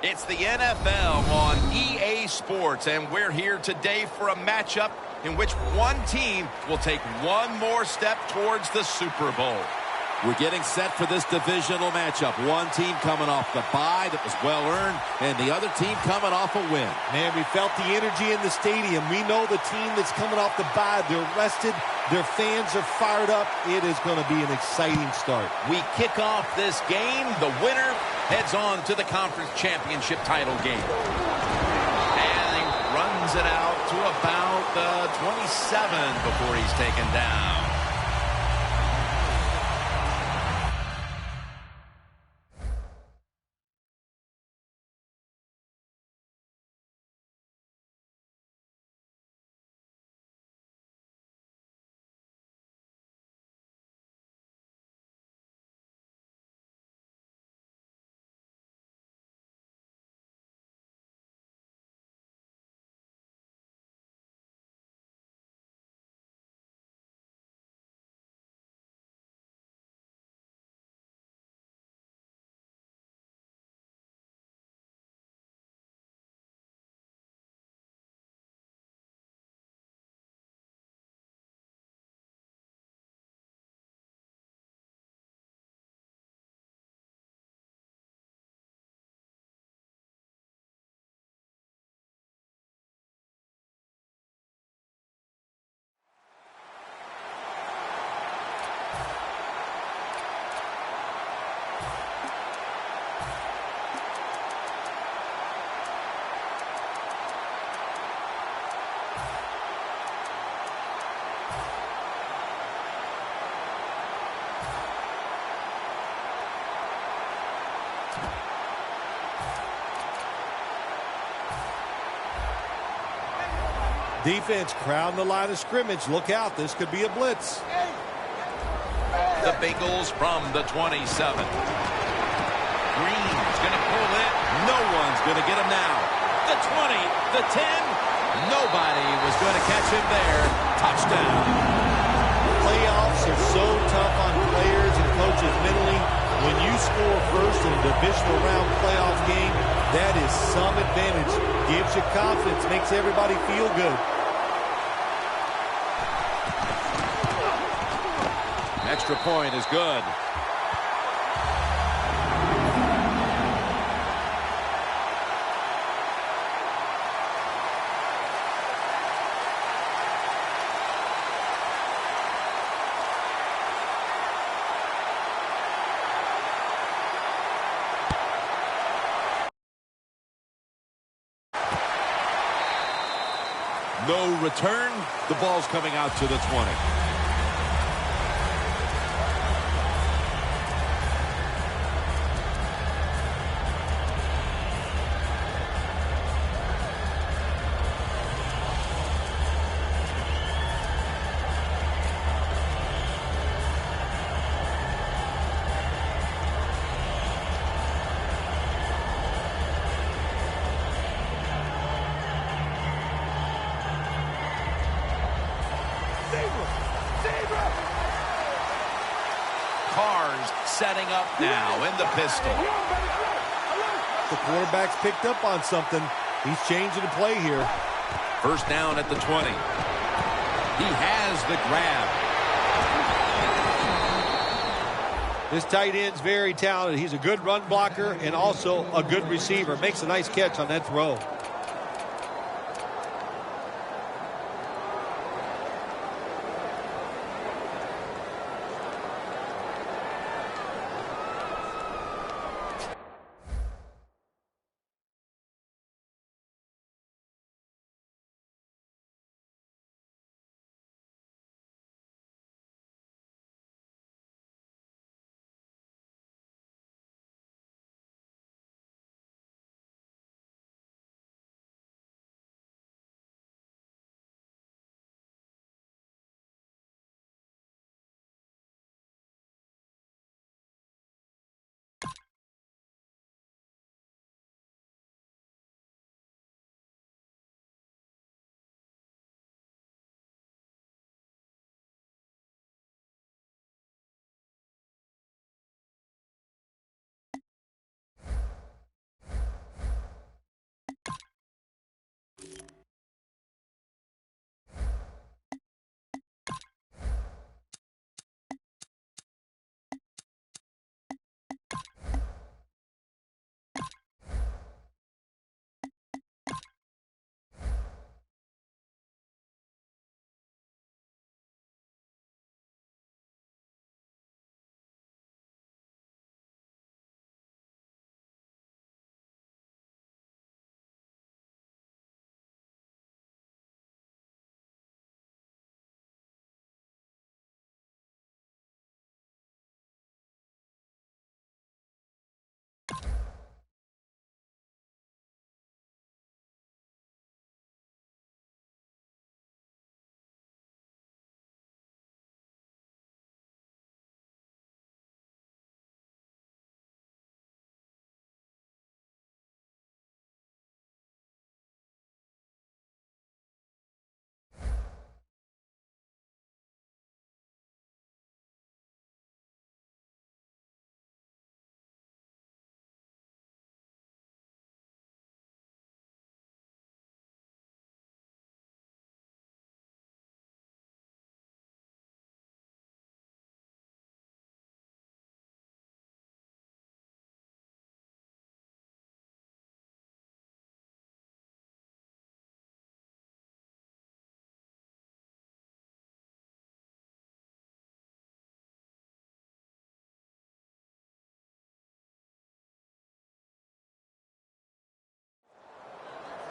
It's the NFL on EA Sports, and we're here today for a matchup in which one team will take one more step towards the Super Bowl. We're getting set for this divisional matchup. One team coming off the bye that was well-earned, and the other team coming off a win. Man, we felt the energy in the stadium. We know the team that's coming off the bye, they're rested, their fans are fired up. It is going to be an exciting start. We kick off this game. The winner heads on to the conference championship title game. And he runs it out to about the 27 before he's taken down. Defense crowding the line of scrimmage. Look out, this could be a blitz. The Bengals from the 27. Green's going to pull it. No one's going to get him now. The 20, the 10. Nobody was going to catch him there. Touchdown. Playoffs are so tough on players and coaches mentally. When you score first in a divisional round playoff game, that is some advantage. Gives you confidence, makes everybody feel good. Extra point is good. No return. The ball's coming out to the 20. Carr's setting up now in the pistol. The quarterback's picked up on something. He's changing the play here. First down at the 20. He has the grab. This tight end's very talented. He's a good run blocker and also a good receiver. Makes a nice catch on that throw.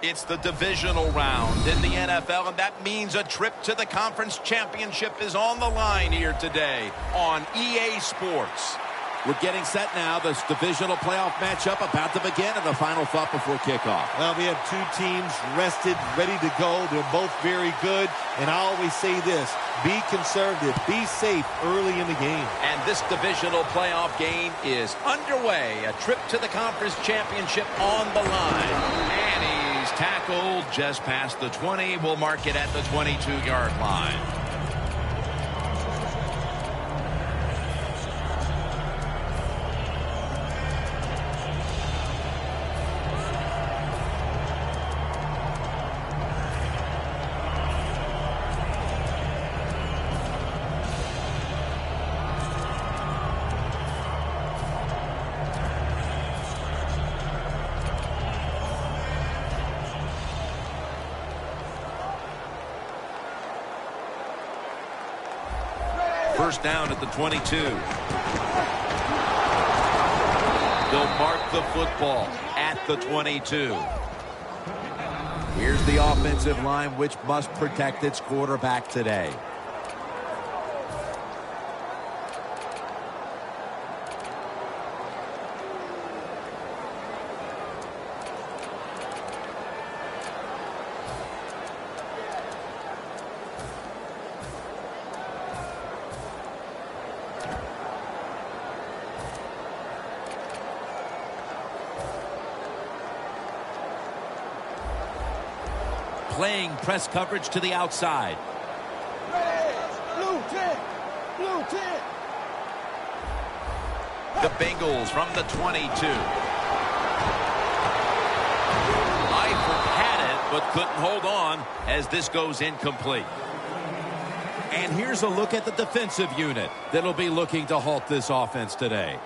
It's the divisional round in the NFL, and that means a trip to the conference championship is on the line here today on EA Sports. We're getting set now. This divisional playoff matchup about to begin, and the final thought before kickoff. Well, we have two teams rested, ready to go. They're both very good. And I always say this, be conservative, be safe early in the game. And this divisional playoff game is underway. A trip to the conference championship on the line. And he's tackled just past the 20. We'll mark it at the 22-yard line. First down at the 22. They'll mark the football at the 22. Here's the offensive line, which must protect its quarterback today. Playing press coverage to the outside. Blue 10. Blue 10. The Bengals from the 22. Eifert had it, but couldn't hold on as this goes incomplete. And here's a look at the defensive unit that'll be looking to halt this offense today.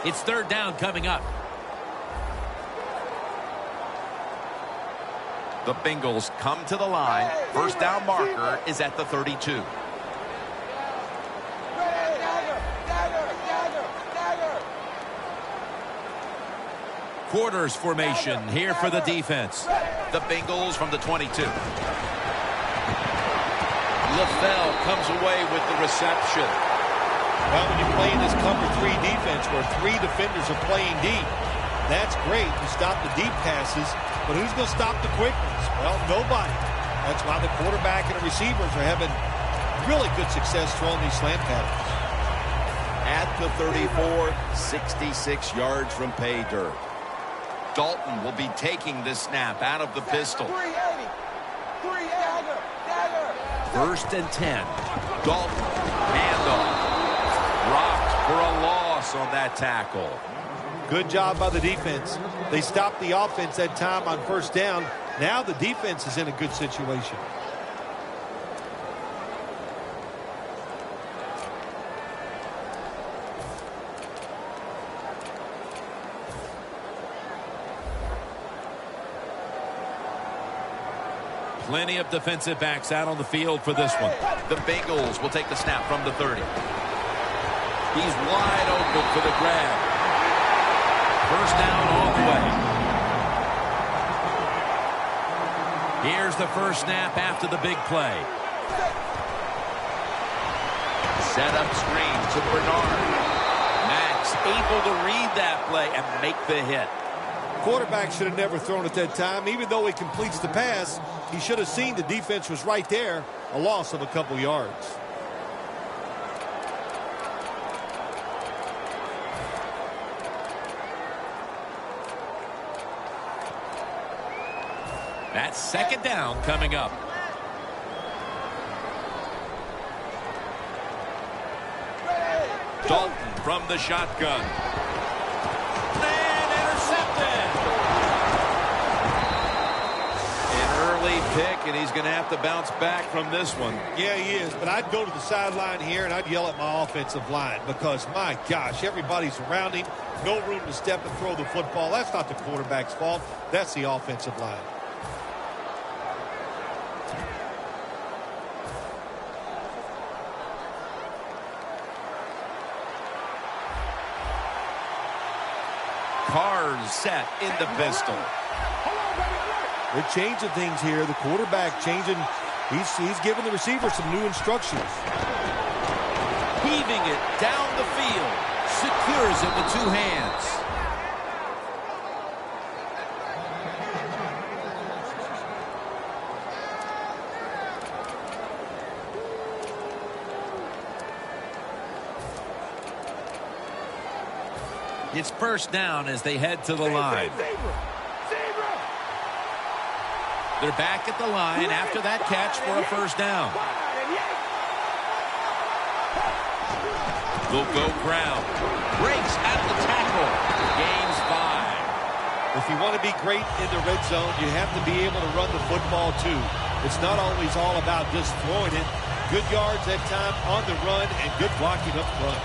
It's third down coming up. The Bengals come to the line. First down marker is at the 32. Quarters formation here for the defense. The Bengals from the 22. LaFell comes away with the reception. Well, when you play in this cover 3 defense where 3 defenders are playing deep, that's great. You stop the deep passes, but who's going to stop the quick ones? Well, nobody. That's why the quarterback and the receivers are having really good success throwing these slant patterns. At the 34, 66 yards from pay dirt. Dalton will be taking this snap out of the pistol. 380. 380. First and 10. Dalton, handoff. Rocked for a loss on that tackle. Good job by the defense. They stopped the offense that time on first down. Now the defense is in a good situation. Plenty of defensive backs out on the field for this one. The Bengals will take the snap from the 30. He's wide open for the grab. First down all the way. Here's the first snap after the big play. Set up screen to Bernard. Max able to read that play and make the hit. Quarterback should have never thrown at that time. Even though he completes the pass, he should have seen the defense was right there. A loss of a couple yards. That's second down coming up. Dalton from the shotgun. And intercepted. An early pick, and he's going to have to bounce back from this one. Yeah, he is. But I'd go to the sideline here, and I'd yell at my offensive line because, my gosh, everybody's around him. No room to step and throw the football. That's not the quarterback's fault. That's the offensive line. Carr's set in the pistol. They're changing things here. The quarterback changing. He's giving the receiver some new instructions. Heaving it down the field. Secures it with two hands. It's first down as they head to the line. They're back at the line after that catch for a first down. They'll go ground. Breaks at the tackle. Gains 5. If you want to be great in the red zone, you have to be able to run the football too. It's not always all about just throwing it. Good yards that time on the run and good blocking up front.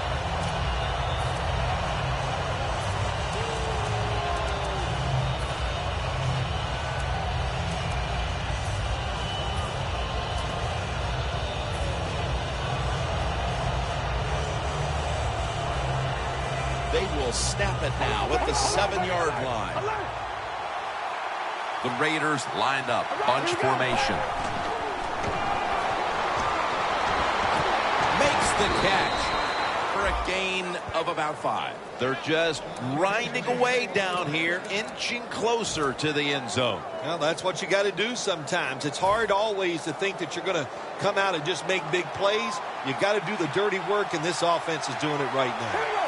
They will snap it now at the 7-yard line. The Raiders lined up, bunch formation. Makes the catch for a gain of about 5. They're just grinding away down here, inching closer to the end zone. Well, that's what you got to do sometimes. It's hard always to think that you're going to come out and just make big plays. You got to do the dirty work, and this offense is doing it right now.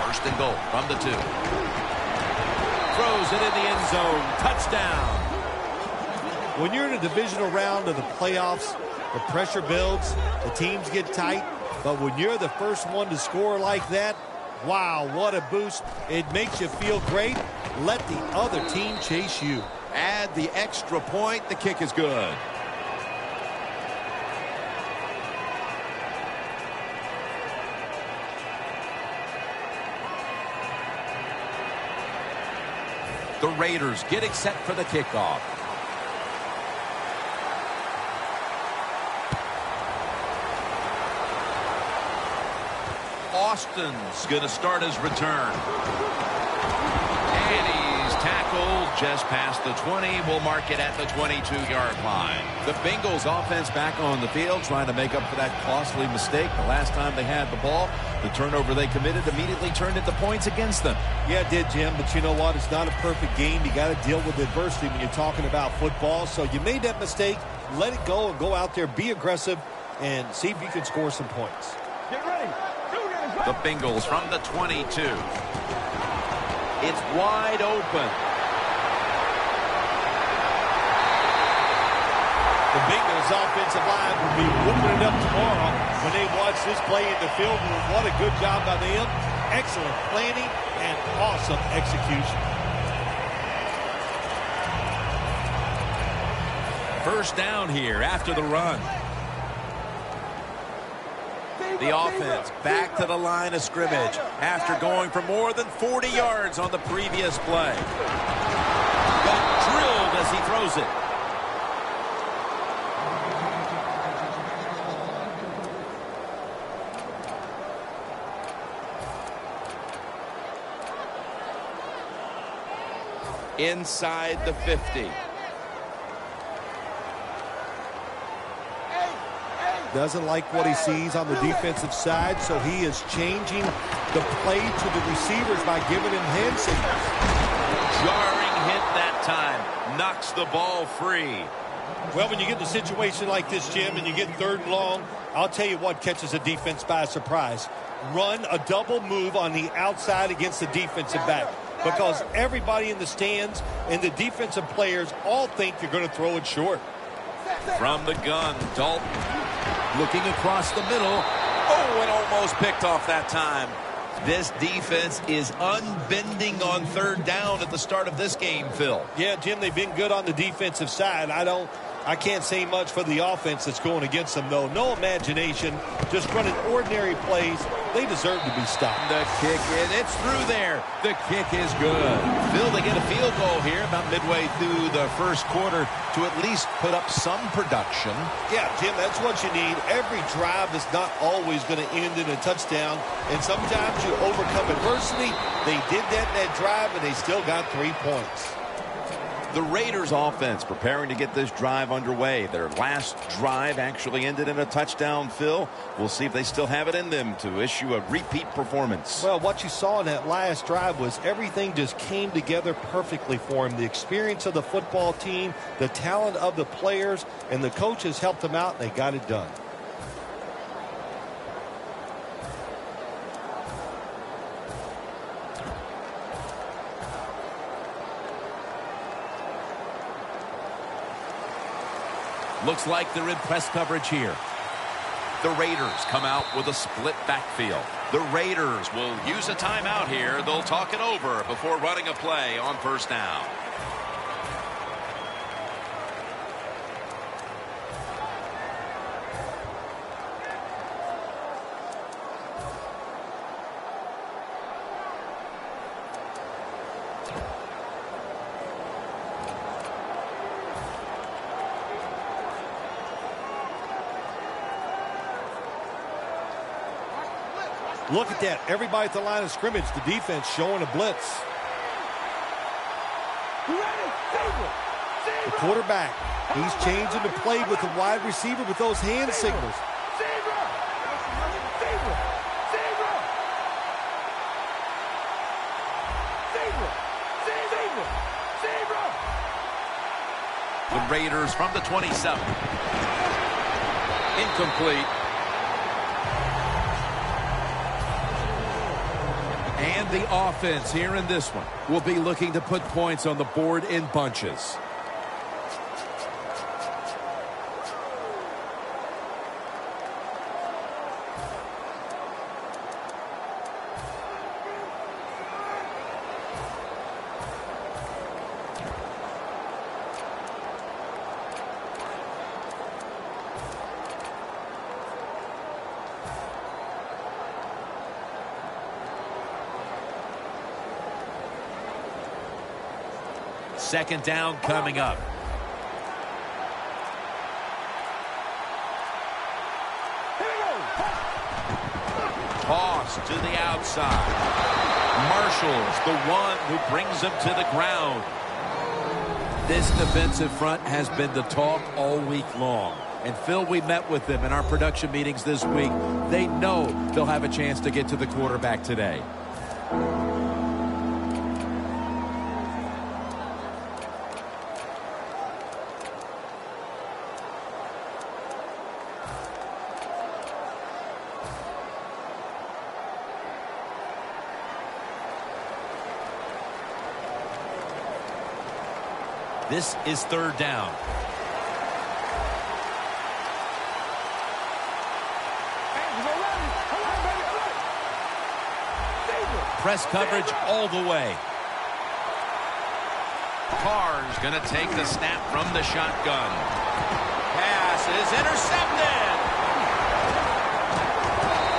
First and goal from the 2. Throws it in the end zone. Touchdown. When you're in a divisional round of the playoffs, the pressure builds, the teams get tight. But when you're the first one to score like that, wow, what a boost. It makes you feel great. Let the other team chase you. Add the extra point. The kick is good. The Raiders getting set for the kickoff. Austin's going to start his return. And he's tackled just past the 20. We'll mark it at the 22-yard line. The Bengals offense back on the field trying to make up for that costly mistake. The last time they had the ball, the turnover they committed immediately turned into points against them. Yeah, it did, Jim, but you know what? It's not a perfect game. You got to deal with adversity when you're talking about football. So you made that mistake. Let it go and go out there, be aggressive, and see if you can score some points. Get ready. The Bengals from the 22. It's wide open. The Bengals offensive line will be whooping it up tomorrow when they watch this play in the field. What a good job by them. Excellent planning and awesome execution. First down here after the run. The offense back to the line of scrimmage after going for more than 40 yards on the previous play. Got drilled as he throws it. Inside the 50. Doesn't like what he sees on the defensive side, so he is changing the play to the receivers by giving him hand signals. Jarring hit that time. Knocks the ball free. Well, when you get in a situation like this, Jim, and you get third and long, I'll tell you what catches a defense by surprise. Run a double move on the outside against the defensive back, because everybody in the stands and the defensive players all think you're going to throw it short. From the gun, Dalton Looking across the middle. Oh, and almost picked off that time. This defense is unbending on third down at the start of this game, Phil. Yeah, Jim, they've been good on the defensive side. I don't I can't say much for the offense that's going against them, though. No imagination, just running ordinary plays. They deserve to be stopped. The kick, it's through there. The kick is good. Phil, they get a field goal here about midway through the first quarter to at least put up some production. Yeah, Jim, that's what you need. Every drive is not always going to end in a touchdown, and sometimes you overcome adversity. They did that in that drive, and they still got 3 points. The Raiders offense preparing to get this drive underway. Their last drive actually ended in a touchdown, Phil. We'll see if they still have it in them to issue a repeat performance. Well, what you saw in that last drive was everything just came together perfectly for him. The experience of the football team, the talent of the players, and the coaches helped them out, and they got it done. Looks like they're in press coverage here. The Raiders come out with a split backfield. The Raiders will use a timeout here. They'll talk it over before running a play on first down. Look at that. Everybody at the line of scrimmage, the defense showing a blitz. The quarterback, he's changing the play with the wide receiver with those hand signals. The Raiders from the 27. Incomplete. And the offense here in this one will be looking to put points on the board in bunches. Second down coming up. Toss to the outside. Marshall's the one who brings him to the ground. This defensive front has been the talk all week long. And Phil, we met with them in our production meetings this week. They know they'll have a chance to get to the quarterback today. This is third down. Press coverage all the way. Carr's going to take the snap from the shotgun. Pass is intercepted.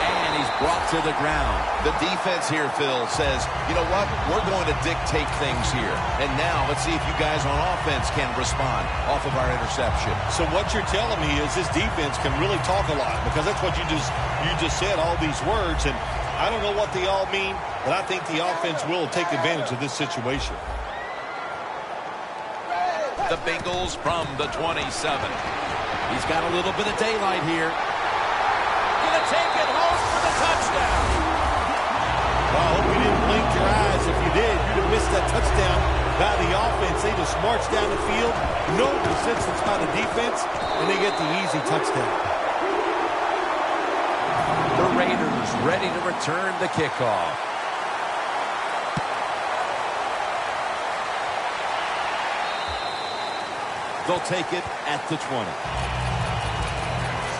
And he's brought to the ground. The defense here, Phil, says, you know what? We're going to dictate things here. And now let's see if you guys on offense can respond off of our interception. So what you're telling me is this defense can really talk a lot, because that's what you just said, all these words. And I don't know what they all mean, but I think the offense will take advantage of this situation. The Bengals from the 27. He's got a little bit of daylight here. Gonna take it home for the touchdown. Well, I hope you didn't blink your eyes. If you did, you'd have missed that touchdown by the offense. They just marched down the field, no resistance by the defense, and they get the easy touchdown. The Raiders ready to return the kickoff. They'll take it at the 20.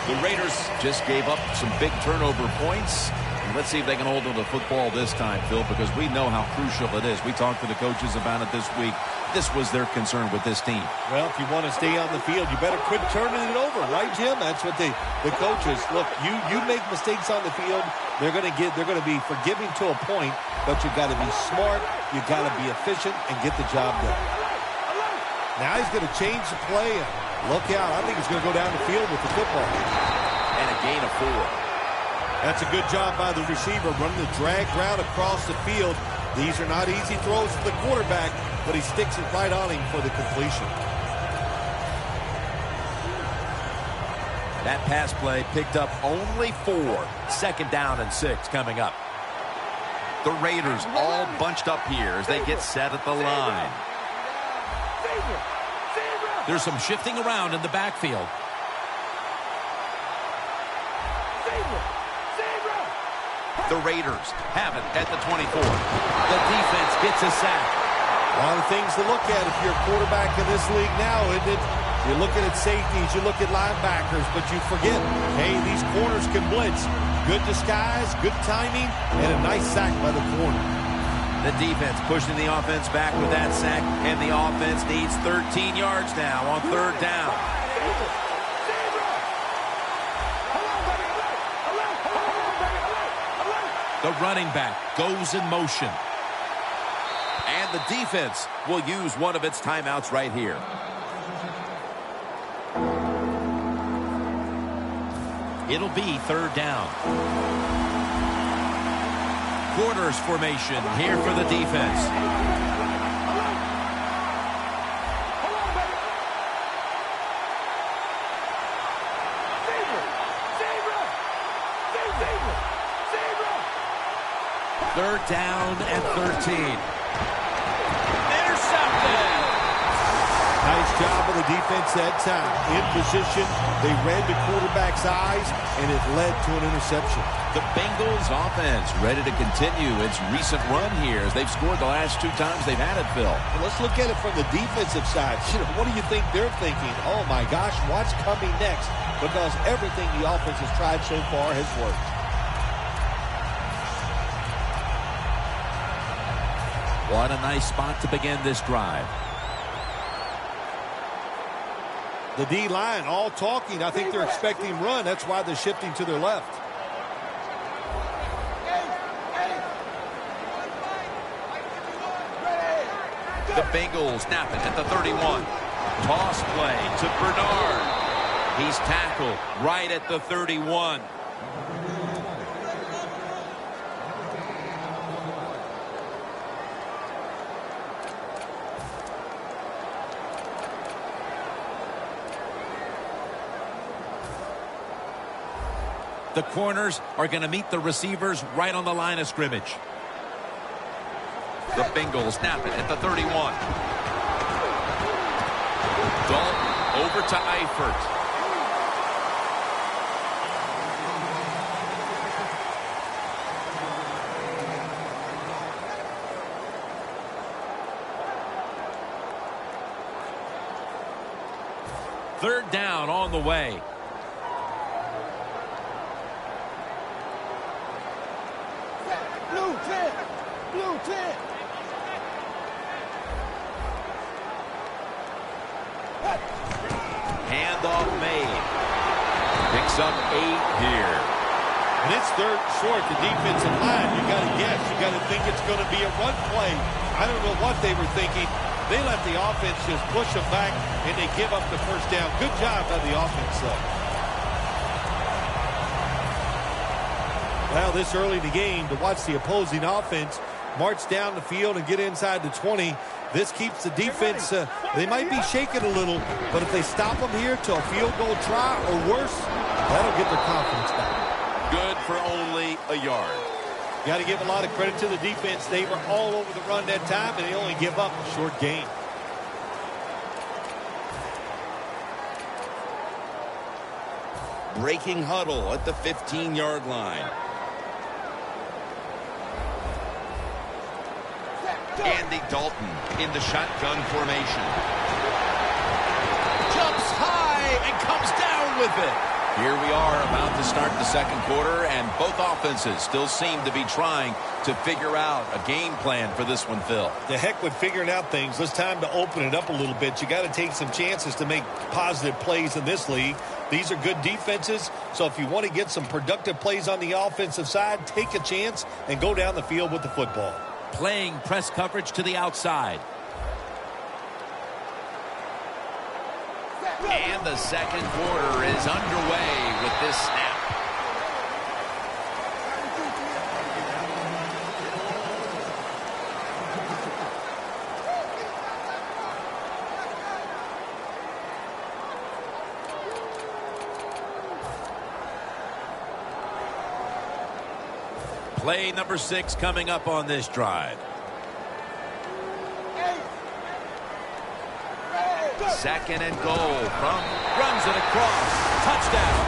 The Raiders Just gave up some big turnover points. And let's see if they can hold on to the football this time, Phil, because we know how crucial it is. We talked to the coaches about it this week. this was their concern with this team. Well, if you want to stay on the field, you better quit turning it over, right, Jim? That's what the coaches look. You make mistakes on the field, they're going to be forgiving to a point, but you've got to be smart, you've got to be efficient, and get the job done. Now he's going to change the play. Look out! I think he's going to go down the field with the football. And a gain of 4. That's a good job by the receiver, running the drag route across the field. These are not easy throws for the quarterback, but he sticks it right on him for the completion. That pass play picked up only 4. 2nd down and 6 coming up. The Raiders all bunched up here as they get set at the line. There's some shifting around in the backfield. The Raiders have it at the 24. The defense gets a sack. A lot of things to look at if you're a quarterback in this league now, isn't it? You're looking at safeties, you look at linebackers, but you forget, hey, these corners can blitz. Good disguise, good timing, and a nice sack by the corner. The defense pushing the offense back with that sack, and the offense needs 13 yards now on 3rd down. The running back goes in motion. And the defense will use one of its timeouts right here. It'll be 3rd down. Quarters formation here for the defense. Third down and 13. Intercepted. Nice job of the defense that time. In position, they read the quarterback's eyes, and it led to an interception. The Bengals offense ready to continue its recent run here as they've scored the last 2 times they've had it, Phil. Well, let's look at it from the defensive side. What do you think they're thinking? Oh, my gosh, what's coming next? Because everything the offense has tried so far has worked. What a nice spot to begin this drive. The D-line all talking. I think they're expecting run. That's why they're shifting to their left. The Bengals snap it at the 31. Toss play to Bernard. He's tackled right at the 31. The corners are going to meet the receivers right on the line of scrimmage. The Bengals snap it at the 31. Dalton over to Eifert. Third down on the way. Blue 10. Blue 10. Handoff made. Picks up 8 here. And it's 3rd short, the defensive line. You got to guess. You got to think it's going to be a run play. I don't know what they were thinking. They let the offense just push them back, and they give up the first down. Good job by the offense, though. Well, this early in the game, to watch the opposing offense march down the field and get inside the 20, this keeps the defense, they might be shaking a little, but if they stop them here to a field goal try or worse, that'll get their confidence back. Good for only a yard. Got to give a lot of credit to the defense. They were all over the run that time, and they only give up a short gain. Breaking huddle at the 15-yard line. Andy Dalton in the shotgun formation. Jumps high and comes down with it. Here we are about to start the second quarter, and both offenses still seem to be trying to figure out a game plan for this one, Phil. The heck with figuring out things. It's time to open it up a little bit. You got to take some chances to make positive plays in this league. These are good defenses, so if you want to get some productive plays on the offensive side, take a chance and go down the field with the football. Playing press coverage to the outside. And the second quarter is underway with this snap. Play number 6 coming up on this drive. Second and goal from runs it across. Touchdown.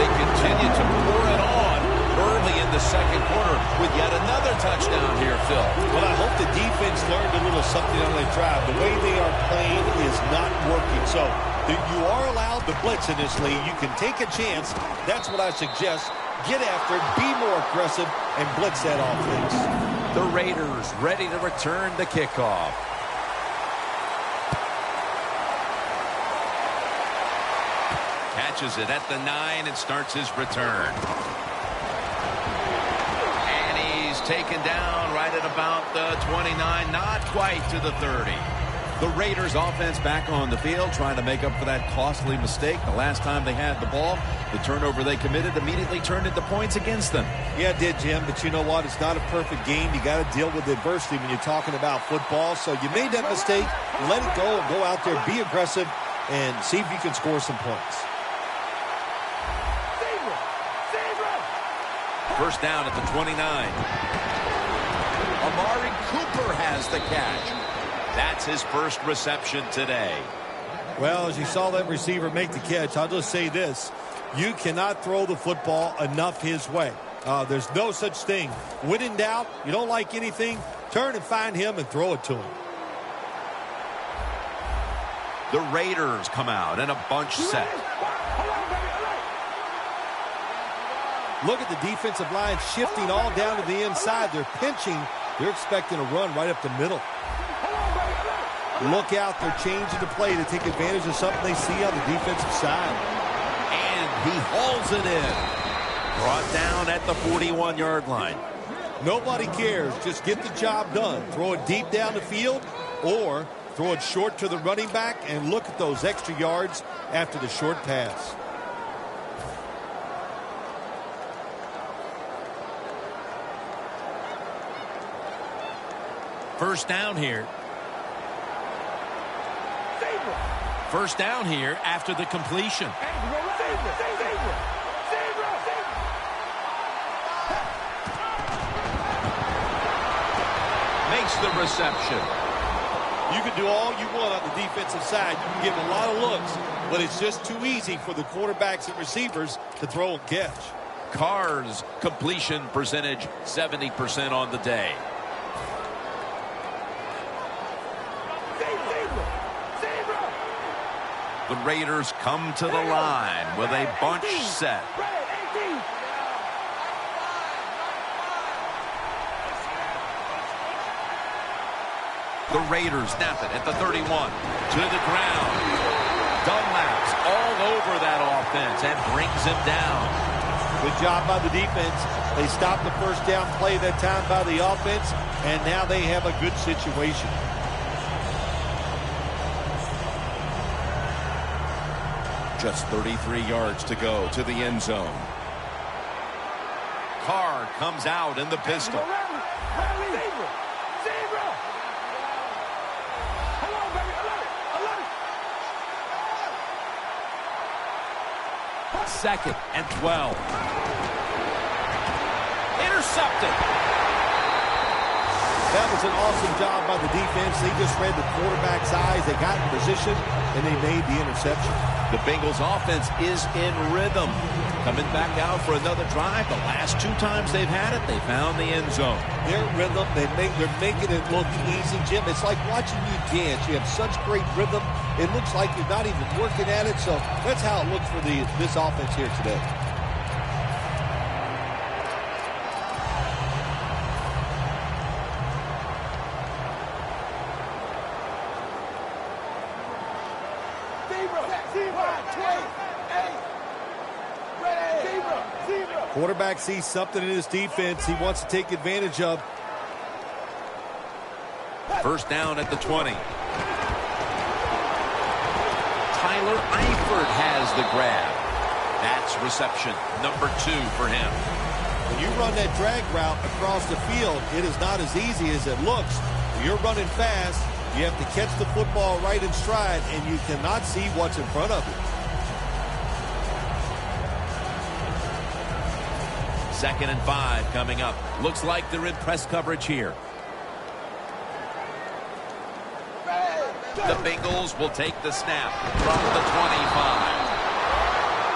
They continue to pour it on early in the second quarter with yet another touchdown here, Phil. Well, I hope the defense learned a little something on that drive. The way they are playing is not working. So you are allowed to blitz in this league. You can take a chance. That's what I suggest. Get after it, be more aggressive, and blitz that offense. The Raiders ready to return the kickoff. Catches it at the 9 and starts his return. And he's taken down right at about the 29, not quite to the 30. The Raiders offense back on the field trying to make up for that costly mistake. The last time they had the ball, the turnover they committed immediately turned into points against them. Yeah, it did, Jim, but you know what? It's not a perfect game. You got to deal with adversity when you're talking about football. So you made that mistake, let it go, and go out there, be aggressive, and see if you can score some points. First down at the 29. Amari Cooper has the catch. That's his first reception today. Well, as you saw that receiver make the catch, I'll just say this. You cannot throw the football enough his way. There's no such thing. When in doubt, you don't like anything, turn and find him and throw it to him. The Raiders come out in a bunch set. Look at the defensive line shifting all down to the inside. They're pinching. They're expecting a run right up the middle. Look out. They're changing the play to take advantage of something they see on the defensive side. And he hauls it in. Brought down at the 41-yard line. Nobody cares. Just get the job done. Throw it deep down the field or throw it short to the running back, and look at those extra yards after the short pass. First down here. First down here after the completion. Makes the reception. You can do all you want on the defensive side. You can give a lot of looks, but it's just too easy for the quarterbacks and receivers to throw and catch. Carr's completion percentage 70% on the day. The Raiders come to the line with a bunch set. The Raiders snap it at the 31 to the ground. Dunlap's all over that offense and brings him down. Good job by the defense. They stopped the first down play that time by the offense, and now they have a good situation. Just 33 yards to go to the end zone. Carr comes out in the pistol. Second and 12. Intercepted. That was an awesome job by the defense. They just read the quarterback's eyes. They got in position, and they made the interception. The Bengals offense is in rhythm. Coming back out for another drive. The last 2 times they've had it, they found the end zone. Their rhythm, they're making it look easy, Jim. It's like watching you dance. You have such great rhythm. It looks like you're not even working at it. So that's how it looks for this offense here today. Quarterback sees something in his defense he wants to take advantage of. First down at the 20. Tyler Eifert has the grab. That's reception number 2 for him. When you run that drag route across the field, it is not as easy as it looks. When you're running fast, you have to catch the football right in stride, and you cannot see what's in front of you. 2nd and 5 coming up. Looks like they're in press coverage here. The Bengals will take the snap from the 25.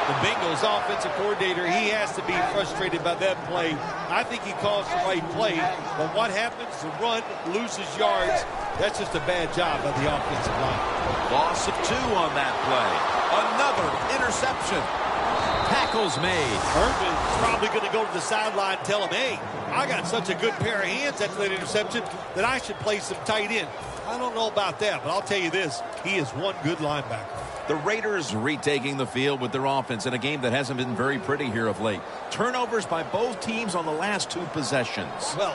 The Bengals offensive coordinator, he has to be frustrated by that play. I think he calls the right play, but what happens? The run loses yards. That's just a bad job by the offensive line. Loss of 2 on that play. Another interception. Tackles made. Irvin's probably going to go to the sideline and tell him, hey, I got such a good pair of hands after that interception that I should play some tight end. I don't know about that, but I'll tell you this, he is one good linebacker. The Raiders retaking the field with their offense in a game that hasn't been very pretty here of late. Turnovers by both teams on the last 2 possessions. Well,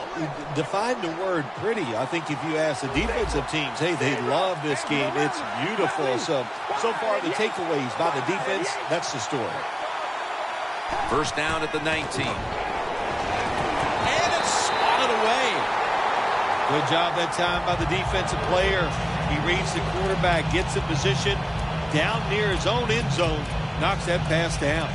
define the word pretty. I think if you ask the defensive teams, hey, they love this game. It's beautiful. So far the takeaways by the defense, that's the story. First down at the 19. And it's swatted away. Good job that time by the defensive player. He reads the quarterback, gets in position down near his own end zone, knocks that pass down.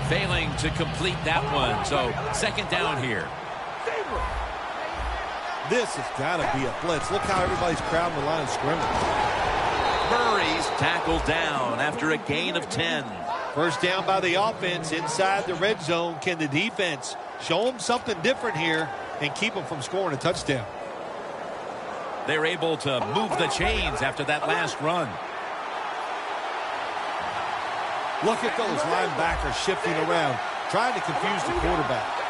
Failing to complete that one, so 2nd down here. This has got to be a blitz. Look how everybody's crowding the line of scrimmage. Murray's tackled down after a gain of 10. First down by the offense inside the red zone. Can the defense show them something different here and keep them from scoring a touchdown? They're able to move the chains after that last run. Look at those linebackers shifting around, trying to confuse the quarterback.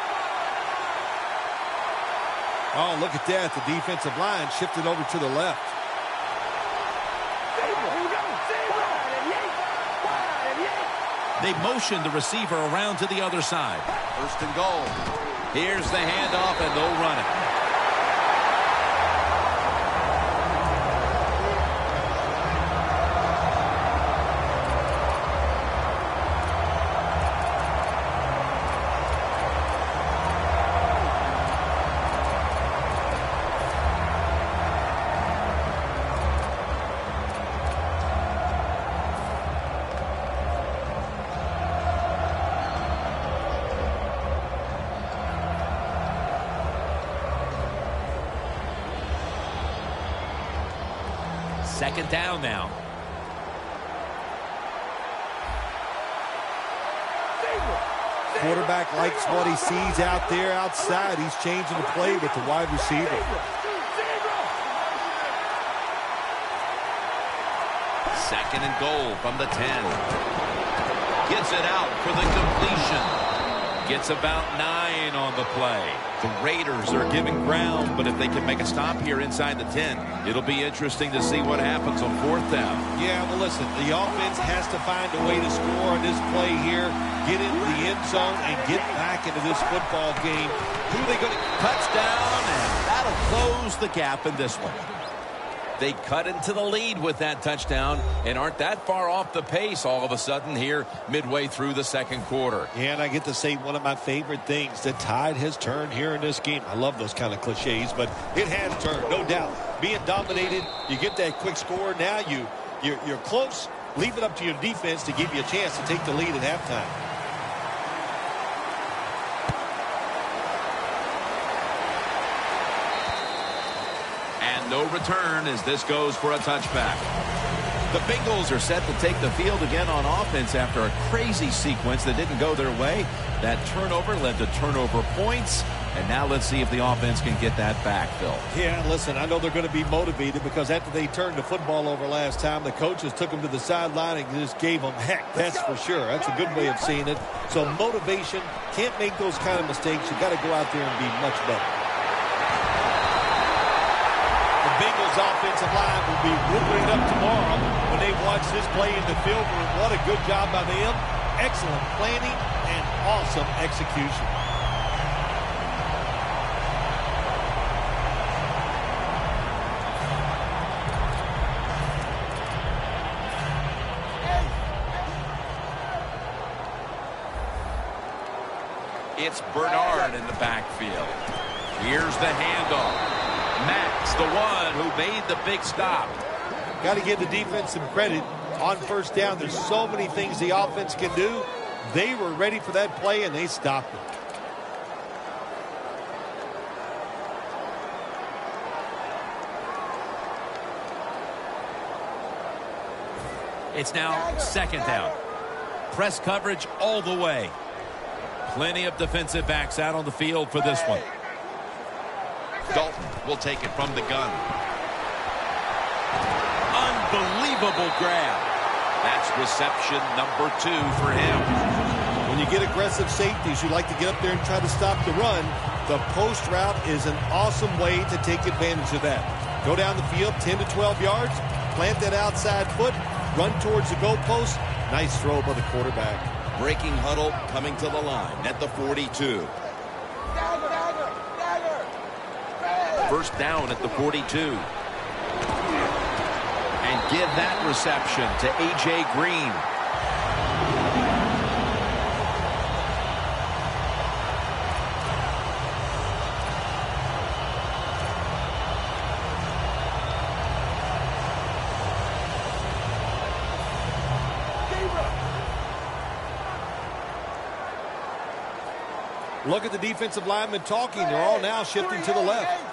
Oh, look at that. The defensive line shifted over to the left. They motion the receiver around to the other side. 1st and goal. Here's the handoff, and they'll run it. Second down now. Quarterback likes what he sees out there outside. He's changing the play with the wide receiver. Second and goal from the 10. Gets it out for the completion. Gets about 9 on the play. The Raiders are giving ground, but if they can make a stop here inside the 10, it'll be interesting to see what happens on 4th down. Yeah, well, listen, the offense has to find a way to score on this play here, get into the end zone, and get back into this football game. Who are they going to touchdown, and that'll close the gap in this one. They cut into the lead with that touchdown and aren't that far off the pace all of a sudden here midway through the 2nd quarter. Yeah, and I get to say one of my favorite things, the tide has turned here in this game. I love those kind of cliches, but it has turned, no doubt. Being dominated, you get that quick score. Now you're close. Leave it up to your defense to give you a chance to take the lead at halftime. And no return as this goes for a touchback. The Bengals are set to take the field again on offense after a crazy sequence that didn't go their way. That turnover led to turnover points. And now let's see if the offense can get that back, Phil. Yeah, listen, I know they're going to be motivated because after they turned the football over last time, the coaches took them to the sideline and just gave them heck. That's for sure. That's a good way of seeing it. So motivation, can't make those kind of mistakes. You got to go out there and be much better. The Bengals offensive line will be whooping it up tomorrow when they watch this play in the film room. What a good job by them. Excellent planning and awesome execution. It's Bernard in the backfield. Here's the handoff. Max, the one who made the big stop. Got to give the defense some credit on first down. There's so many things the offense can do. They were ready for that play, and they stopped it. It's now second down. Press coverage all the way. Plenty of defensive backs out on the field for this one. Dalton will take it from the gun. Unbelievable grab. That's reception number 2 for him. When you get aggressive safeties, you like to get up there and try to stop the run. The post route is an awesome way to take advantage of that. Go down the field 10 to 12 yards, plant that outside foot, run towards the goalpost. Nice throw by the quarterback. Breaking huddle coming to the line at the 42. First down at the 42. And give that reception to A.J. Green. Look at the defensive linemen talking. They're all now shifting to the left.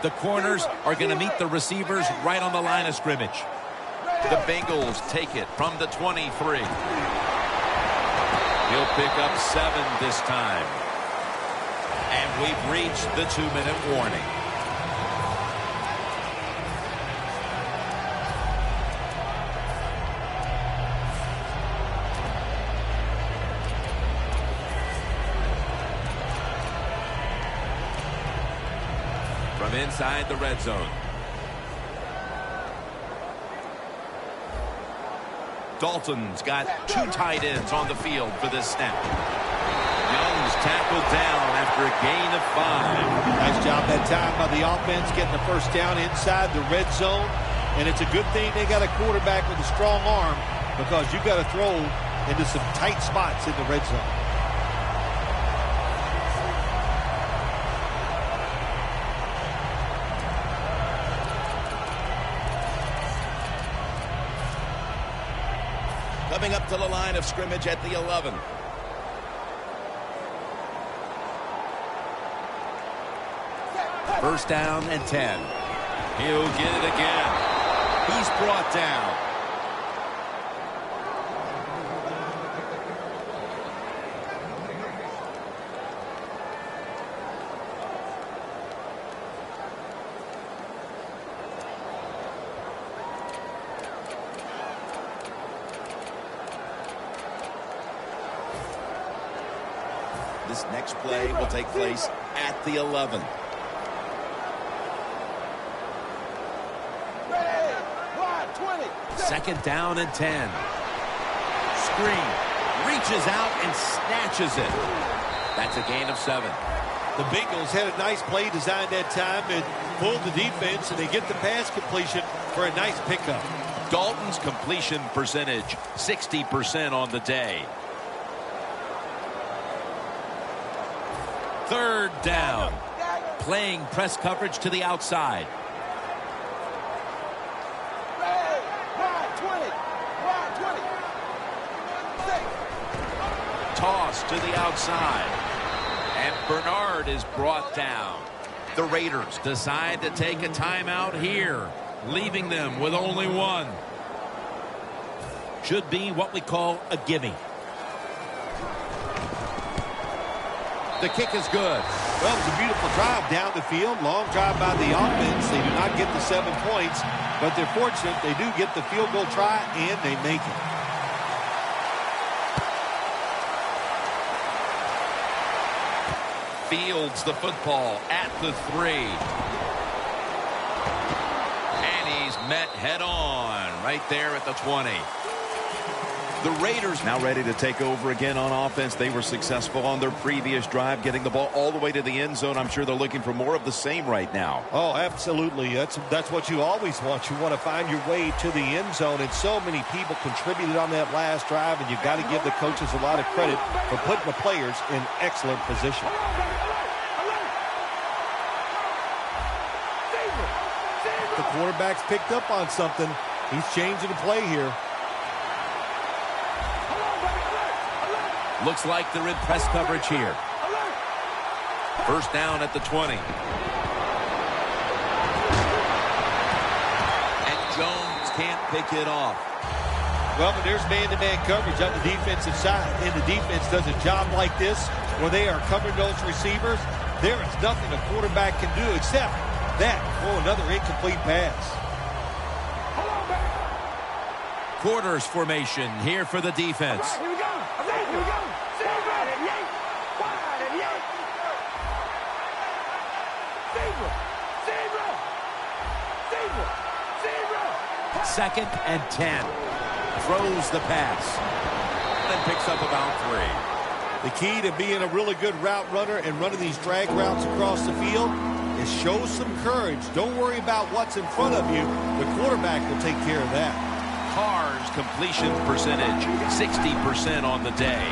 The corners are going to meet the receivers right on the line of scrimmage. The Bengals take it from the 23. He'll pick up 7 this time. And we've reached the 2-minute warning. From inside the red zone. Dalton's got 2 tight ends on the field for this snap. Young's tackled down after a gain of 5. Nice job that time by the offense getting the first down inside the red zone. And it's a good thing they got a quarterback with a strong arm because you got to throw into some tight spots in the red zone. Coming up to the line of scrimmage at the 11. First down and 10. He'll get it again. He's brought down. This next play will take place at the 11. Second down and 10. Screen. Reaches out and snatches it. That's a gain of 7. The Bengals had a nice play designed that time and pulled the defense, and they get the pass completion for a nice pickup. Dalton's completion percentage, 60% on the day. Third down. Playing press coverage to the outside. Toss to the outside. And Bernard is brought down. The Raiders decide to take a timeout here, leaving them with only one. Should be what we call a gimme. The kick is good. Well, it was a beautiful drive down the field. Long drive by the offense. They do not get the 7 points, but they're fortunate they do get the field goal try, and they make it. Fields the football at the 3. And he's met head on right there at the 20. The Raiders now ready to take over again on offense. They were successful on their previous drive, getting the ball all the way to the end zone. I'm sure they're looking for more of the same right now. Oh, absolutely. That's what you always want. You want to find your way to the end zone, and so many people contributed on that last drive, and you've got to give the coaches a lot of credit for putting the players in excellent position. The quarterback's picked up on something. He's changing the play here. Looks like they're in press coverage here. First down at the 20. And Jones can't pick it off. Well, but there's man-to-man coverage on the defensive side, and the defense does a job like this where they are covering those receivers. There is nothing a quarterback can do except that. Oh, another incomplete pass. Quarters formation here for the defense. Right, here we go. Here we go. Second and 10. Throws the pass. And picks up about 3. The key to being a really good route runner and running these drag routes across the field is show some courage. Don't worry about what's in front of you. The quarterback will take care of that. Carr's completion percentage, 60% on the day.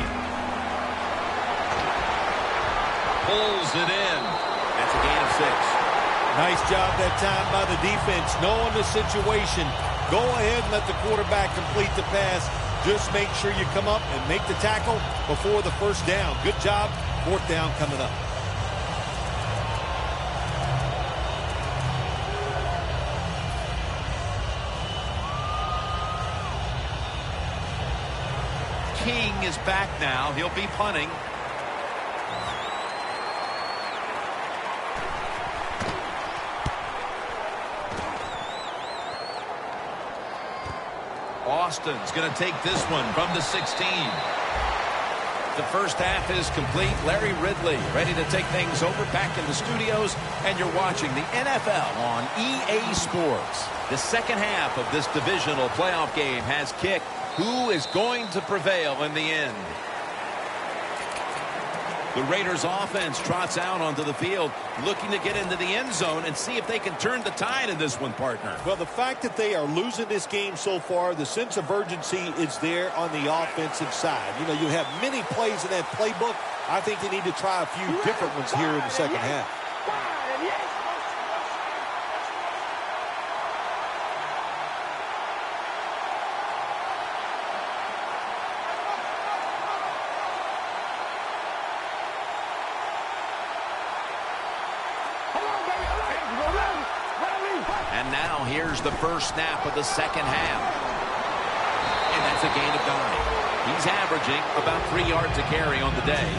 Pulls it in. That's a gain of 6. Nice job that time by the defense. Knowing the situation, go ahead and let the quarterback complete the pass. Just make sure you come up and make the tackle before the first down. Good job. 4th down coming up. King is back now. He'll be punting. Austin's going to take this one from the 16. The first half is complete. Larry Ridley ready to take things over back in the studios, and you're watching the NFL on EA Sports. The second half of this divisional playoff game has kicked. Who is going to prevail in the end? The Raiders offense trots out onto the field, looking to get into the end zone and see if they can turn the tide in this one, partner. Well, the fact that they are losing this game so far, the sense of urgency is there on the offensive side. You know, you have many plays in that playbook. I think they need to try a few different ones here in the second half. And now here's the first snap of the second half. And that's a gain of 9. He's averaging about 3 yards a carry on the day.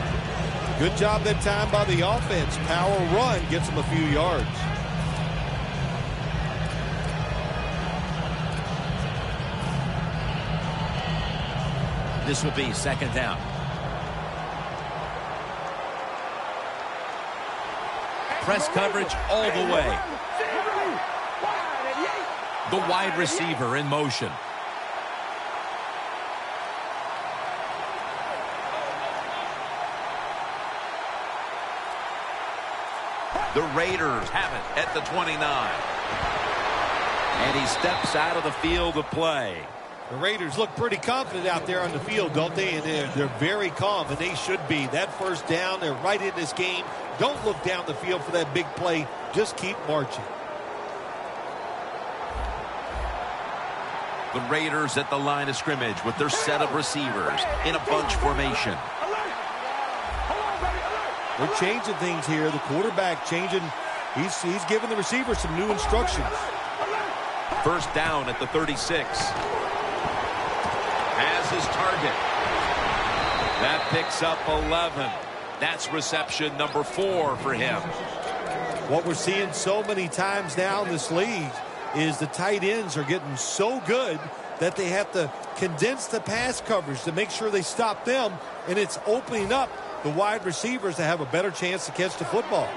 Good job that time by the offense. Power run gets them a few yards. This will be second down. Press coverage all the way. The wide receiver in motion. The Raiders have it at the 29. And he steps out of the field of play. The Raiders look pretty confident out there on the field, don't they? And they're very calm, and they should be. That first down, they're right in this game. Don't look down the field for that big play. Just keep marching. The Raiders at the line of scrimmage with their set of receivers in a bunch formation. They're changing things here. The quarterback changing He's giving the receiver some new instructions. First down at the 36. Has his target. That picks up 11. That's reception number 4 for him. What we're seeing so many times now in this league is the tight ends are getting so good that they have to condense the pass coverage to make sure they stop them, and it's opening up the wide receivers to have a better chance to catch the football.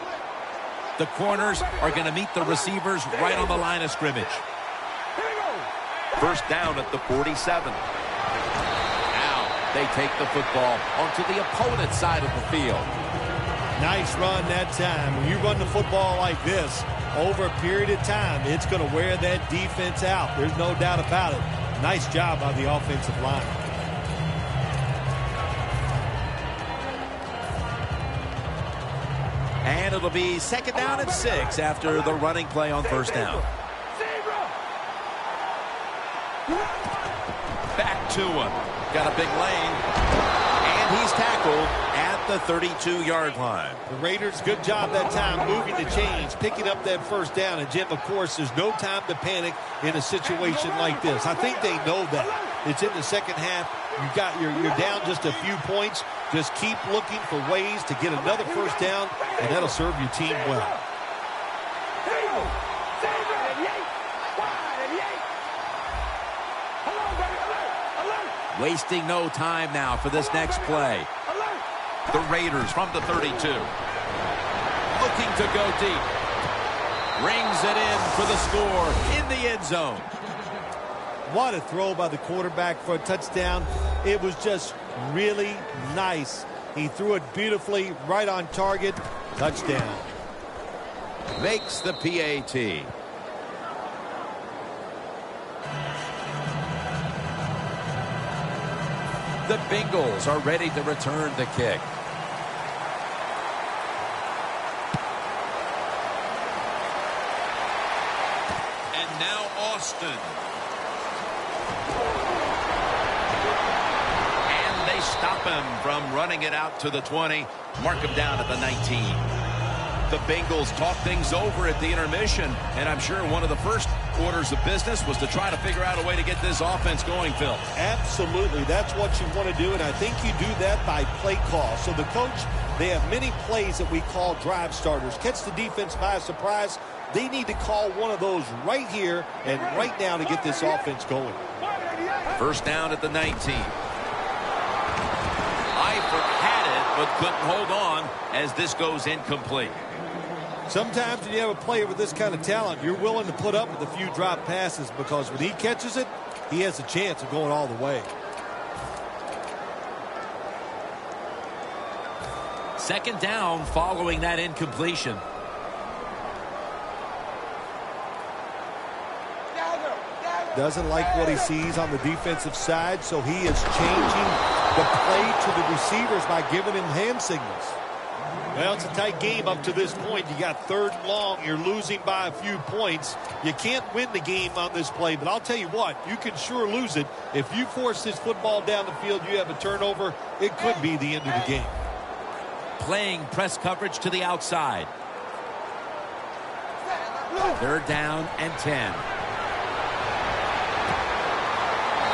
The corners are going to meet the receivers right on the line of scrimmage. First down at the 47. Now they take the football onto the opponent's side of the field. Nice run that time. When you run the football like this over a period of time, it's going to wear that defense out. There's no doubt about it. Nice job by the offensive line. And it'll be second down and 6 after the running play on first down. Back to him. Got a big lane. And he's tackled at the 32-yard line. The Raiders, good job that time moving the chains, picking up that first down. And, Jim, of course, there's no time to panic in a situation like this. I think they know that. It's in the second half. You're down just a few points. Just keep looking for ways to get another first down, and that'll serve your team well. Wasting no time now for this next play. The Raiders from the 32. Looking to go deep. Rings it in for the score in the end zone. What a throw by the quarterback for a touchdown. It was just really nice. He threw it beautifully, right on target. Touchdown. Makes the PAT. The Bengals are ready to return the kick. And now Austin. And they stop him from running it out to the 20. Mark him down at the 19. The Bengals talk things over at the intermission, and I'm sure one of the first orders of business was to try to figure out a way to get this offense going, Phil. Absolutely. That's what you want to do, and I think you do that by play call. So the coach, they have many plays that we call drive starters. Catch the defense by surprise. They need to call one of those right here and right now to get this offense going. First down at the 19. Eifert had it, but couldn't hold on as this goes incomplete. Sometimes when you have a player with this kind of talent, you're willing to put up with a few drop passes because when he catches it, he has a chance of going all the way. Second down following that incompletion. Doesn't like what he sees on the defensive side, so he is changing the play to the receivers by giving him hand signals. Well, it's a tight game up to this point. You got third and long. You're losing by a few points. You can't win the game on this play, but I'll tell you what, you can sure lose it. If you force this football down the field, you have a turnover, it could be the end of the game. Playing press coverage to the outside. Third down and 10.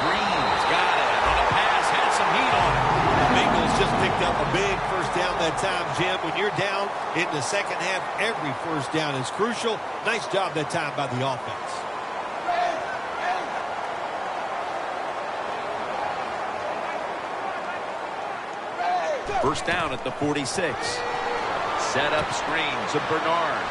Green's got it on a pass, had some heat on it. The Bengals just picked up a big first down that time, Jim. When you're down in the second half, every first down is crucial. Nice job that time by the offense. First down at the 46. Set up screen to Bernard.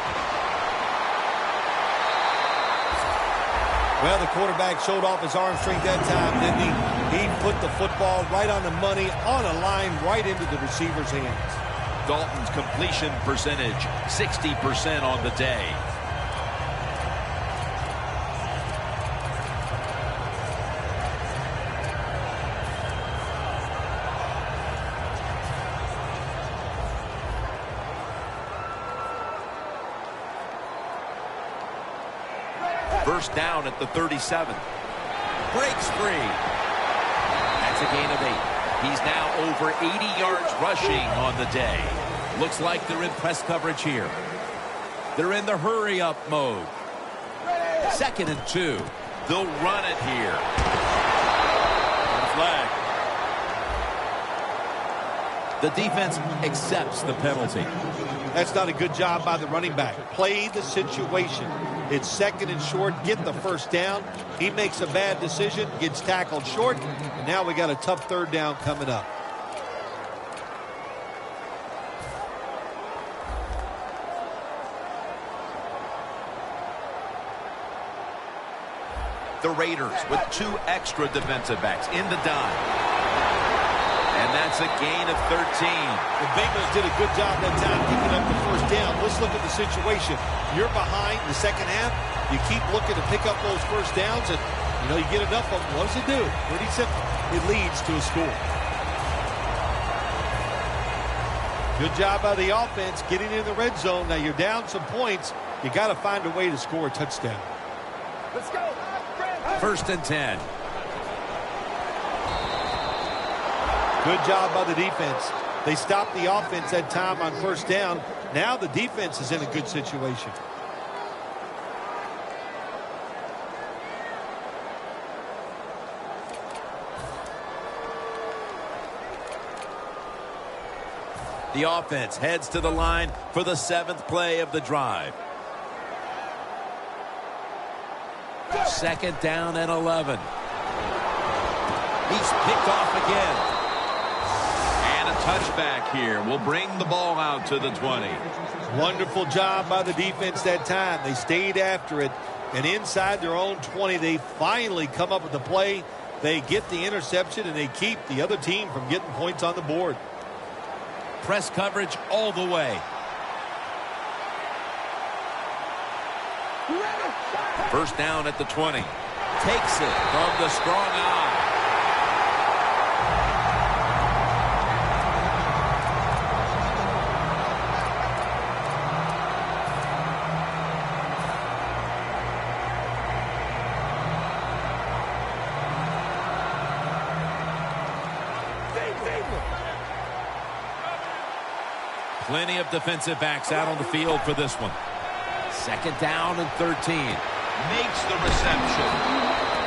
Well, the quarterback showed off his arm strength that time, didn't he? He put the football right on the money, on a line, right into the receiver's hands. Dalton's completion percentage, 60% on the day. First down at the 37. Breaks free. That's a gain of 8. He's now over 80 yards rushing on the day. Looks like they're in press coverage here. They're in the hurry-up mode. 2nd and 2. They'll run it here. Flag. The defense accepts the penalty. That's not a good job by the running back. Play the situation. It's 2nd and short. Get the first down. He makes a bad decision, gets tackled short, and now we got a tough 3rd down coming up. The Raiders with 2 extra defensive backs in the dime. And that's a gain of 13. The Bengals did a good job that time picking up the first down. Let's look at the situation. You're behind in the second half. You keep looking to pick up those first downs, and you get enough of them. What does it do? Pretty simple. It leads to a score. Good job by the offense getting in the red zone. Now you're down some points. You got to find a way to score a touchdown. Let's go. 1st and 10. Good job by the defense. They stopped the offense that time on first down. Now the defense is in a good situation. The offense heads to the line for the 7th play of the drive. 2nd down and 11. He's picked off again. And a touchback here will bring the ball out to the 20. Wonderful job by the defense that time. They stayed after it. And inside their own 20, they finally come up with the play. They get the interception, and they keep the other team from getting points on the board. Press coverage all the way. 1st down at the 20. Takes it from the strong eye. Plenty of defensive backs out on the field for this one. 2nd down and 13. Makes the reception.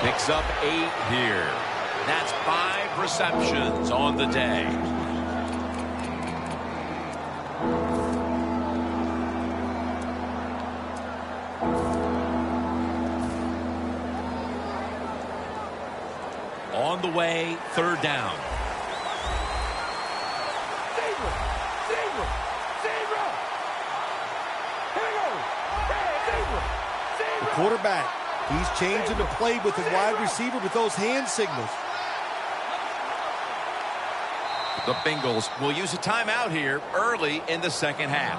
Picks up 8 here. That's 5 receptions on the day. On the way, 3rd down. Quarterback, he's changing the play with his wide receiver with those hand signals. The Bengals will use a timeout here early in the 2nd half.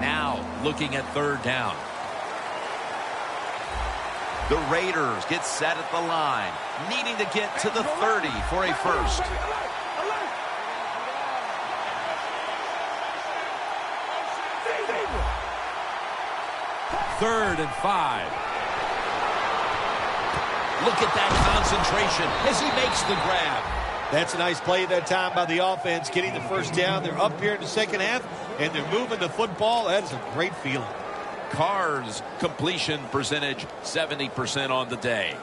Now looking at 3rd down. The Raiders get set at the line, needing to get to the 30 for a first. 3rd and 5. Look at that concentration as he makes the grab. That's a nice play that time by the offense, getting the first down. They're up here in the second half, and they're moving the football. That is a great feeling. Carr's completion percentage, 70% on the day.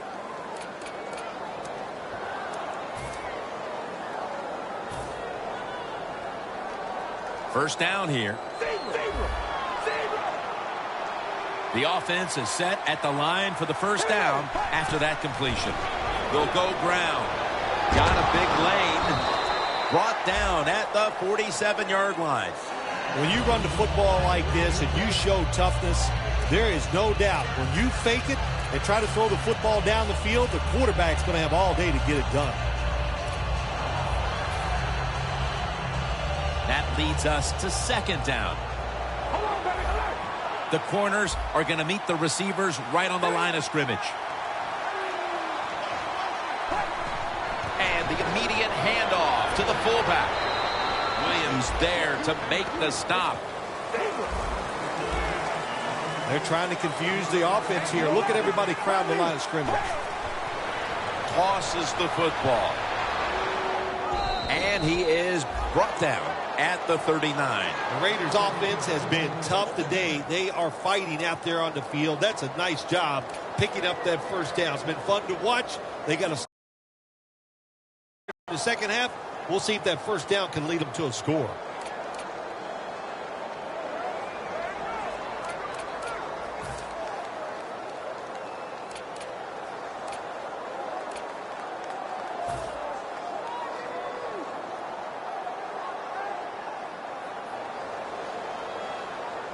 First down here. The offense is set at the line for the first down after that completion. They'll go ground. Got a big lane. Brought down at the 47-yard line. When you run the football like this and you show toughness, there is no doubt when you fake it and try to throw the football down the field, the quarterback's going to have all day to get it done. That leads us to 2nd down. The corners are going to meet the receivers right on the line of scrimmage. And the immediate handoff to the fullback. Williams there to make the stop. They're trying to confuse the offense here. Look at everybody crowding the line of scrimmage. Tosses the football. And he is brought down at the 39. The Raiders offense has been tough today. They are fighting out there on the field. That's a nice job picking up that first down. It's been fun to watch. They got a the second half. We'll see if that first down can lead them to a score.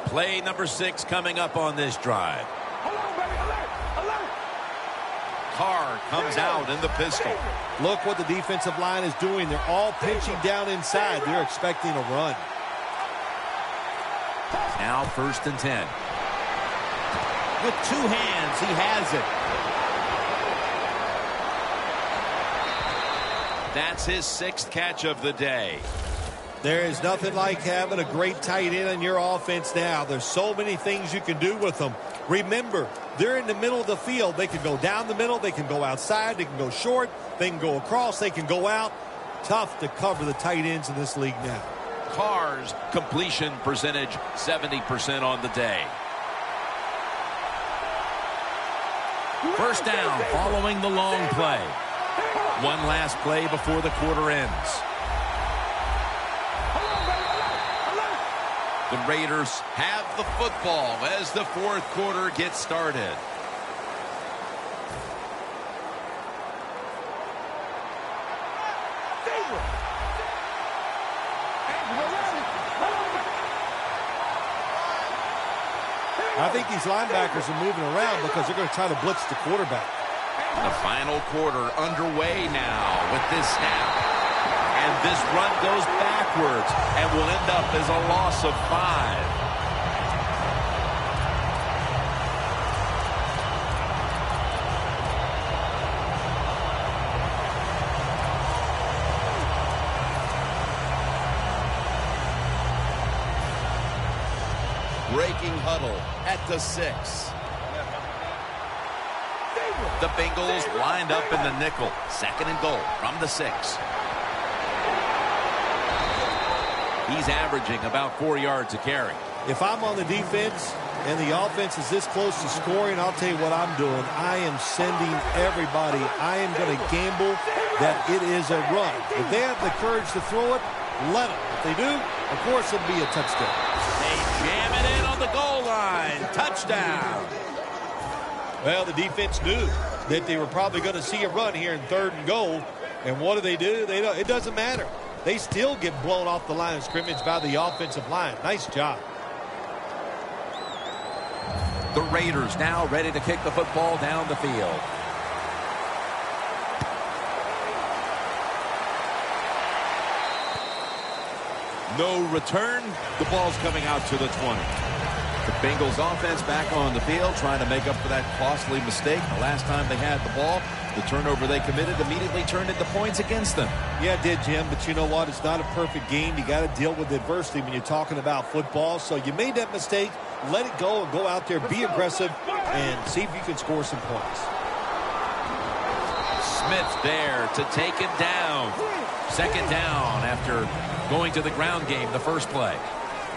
Play number 6 coming up on this drive. Carr comes out in the pistol. Look what the defensive line is doing. They're all pinching down inside. They're expecting a run. Now 1st and 10. With 2 hands, he has it. That's his 6th catch of the day. There is nothing like having a great tight end in your offense now. There's so many things you can do with them. Remember, they're in the middle of the field. They can go down the middle. They can go outside. They can go short. They can go across. They can go out. Tough to cover the tight ends in this league now. Carr's completion percentage, 70% on the day. First down following the long play. One last play before the quarter ends. The Raiders have the football as the 4th quarter gets started. I think these linebackers are moving around because they're going to try to blitz the quarterback. The final quarter underway now with this snap. And this run goes backwards and will end up as a loss of 5. Breaking huddle at the 6. The Bengals lined up in the nickel. 2nd and goal from the 6. He's averaging about 4 yards a carry. If I'm on the defense and the offense is this close to scoring, I'll tell you what I'm doing. I am sending everybody. I am going to gamble that it is a run. If they have the courage to throw it, let them. If they do, of course it'll be a touchdown. They jam it in on the goal line. Touchdown. Well, the defense knew that they were probably going to see a run here in 3rd and goal. And what do? It doesn't matter. They still get blown off the line of scrimmage by the offensive line. Nice job. The Raiders now ready to kick the football down the field. No return. The ball's coming out to the 20. The Bengals offense back on the field trying to make up for that costly mistake. The last time they had the ball, the turnover they committed immediately turned into points against them. Yeah, it did, Jim, but you know what? It's not a perfect game. You got to deal with adversity when you're talking about football. So you made that mistake. Let it go and go out there, be aggressive, and see if you can score some points. Smith there to take it down. 2nd down after going to the ground game the first play.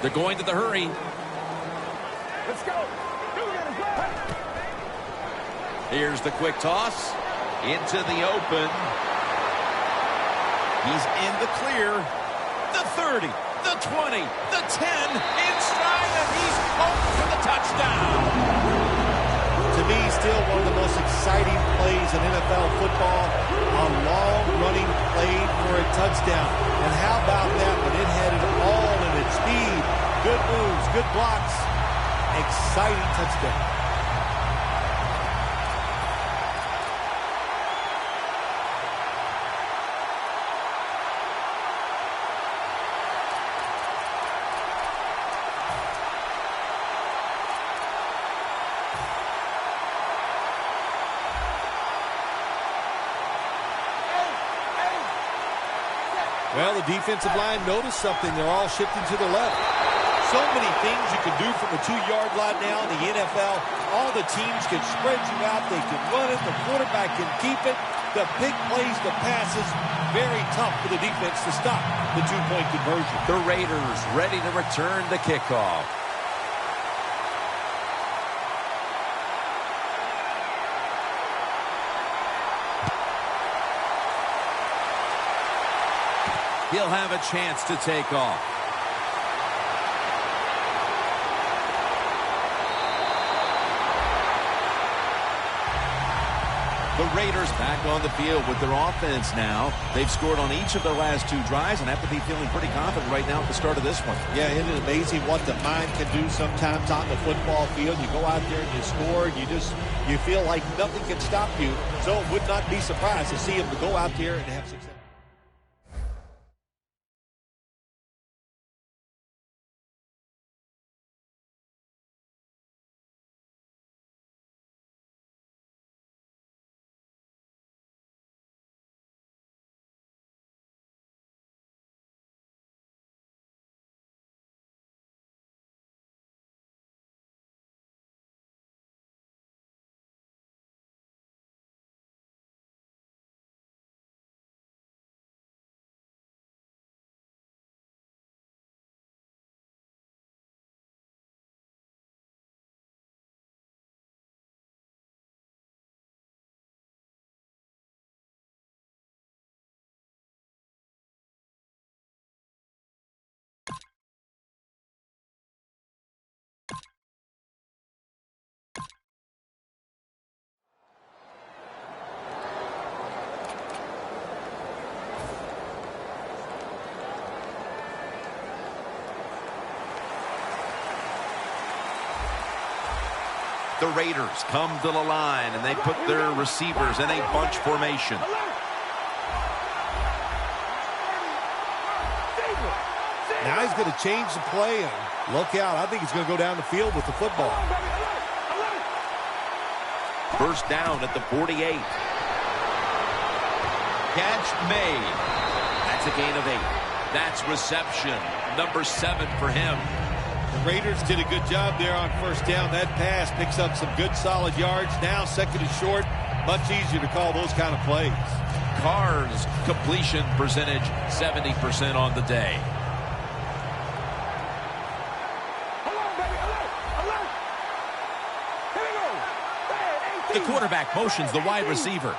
They're going to the hurry. Let's go. Here's the quick toss into the open. He's in the clear. The 30, the 20, the 10 in stride, and he's home for the touchdown. To me, still one of the most exciting plays in NFL football. A long running play for a touchdown. And how about that when it had it all in its speed? Good moves, good blocks. Exciting touchdown. Well, the defensive line noticed something. They're all shifting to the left. So many things you can do from the 2-yard line now in the NFL. All the teams can spread you out. They can run it. The quarterback can keep it. The big plays, the passes, very tough for the defense to stop the two-point conversion. The Raiders ready to return the kickoff. He'll have a chance to take off. The Raiders back on the field with their offense now. They've scored on each of their last two drives and have to be feeling pretty confident right now at the start of this one. Yeah, it is amazing what the mind can do sometimes on the football field. You go out there and you score, and you feel like nothing can stop you. So it would not be surprised to see him to go out there and have success. The Raiders come to the line, and they put their receivers in a bunch formation. Now he's going to change the play, and look out. I think he's going to go down the field with the football. First down at the 48. Catch made. That's a gain of 8. That's reception number 7 for him. The Raiders did a good job there on first down. That pass picks up some good solid yards. Now second and short, much easier to call those kind of plays. Carr's completion percentage 70% on the day. The quarterback motions the wide receiver.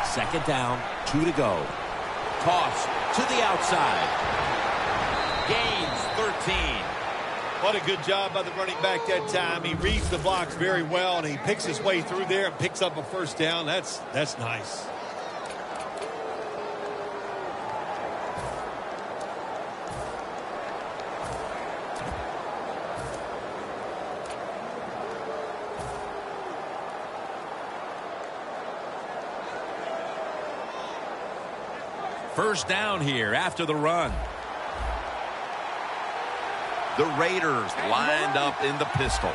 Second down, 2 to go. Toss to the outside. Gains 13. What a good job by the running back that time. He reads the blocks very well, and he picks his way through there and picks up a first down. That's nice. First down here after the run. The Raiders lined up in the pistol.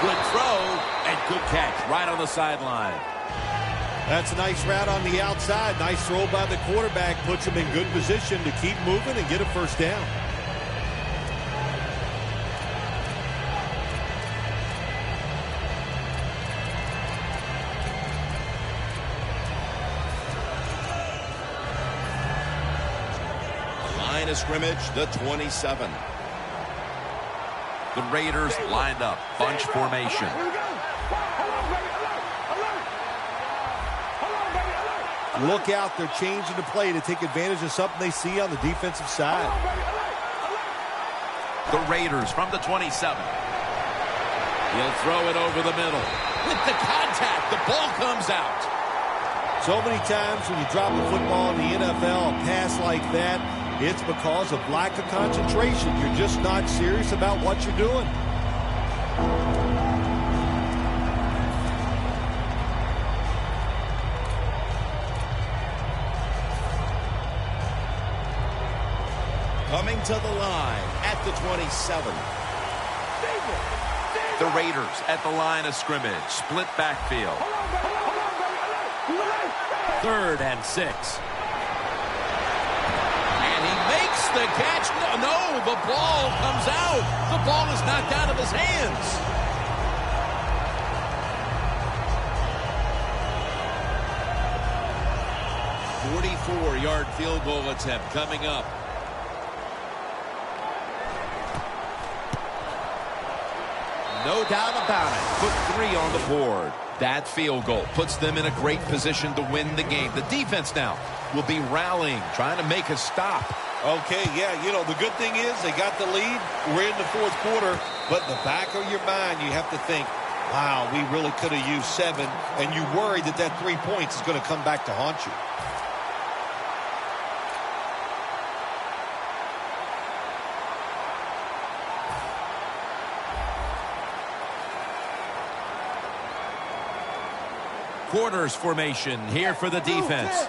Good throw and good catch right on the sideline. That's a nice route on the outside. Nice throw by the quarterback. Puts him in good position to keep moving and get a first down. Of scrimmage, the 27. The Raiders lined up, bunch formation. Look out, they're changing the play to take advantage of something they see on the defensive side. The Raiders from the 27. He'll throw it over the middle. With the contact, the ball comes out. So many times when you drop the football in the NFL, a pass like that, it's because of lack of concentration. You're just not serious about what you're doing. Coming to the line at the 27. The Raiders at the line of scrimmage. Split backfield. 3rd and 6. And he makes the catch. No, the ball comes out. The ball is knocked out of his hands. "44-yard field goal attempt coming up. No doubt about it. Put 3 on the board. That field goal puts them in a great position to win the game. The defense now will be rallying, trying to make a stop. Okay, yeah, you know, the good thing is they got the lead. We're in the fourth quarter, but in the back of your mind, you have to think, wow, we really could have used 7, and you worry that that 3 points is going to come back to haunt you. Quarters formation here for the defense.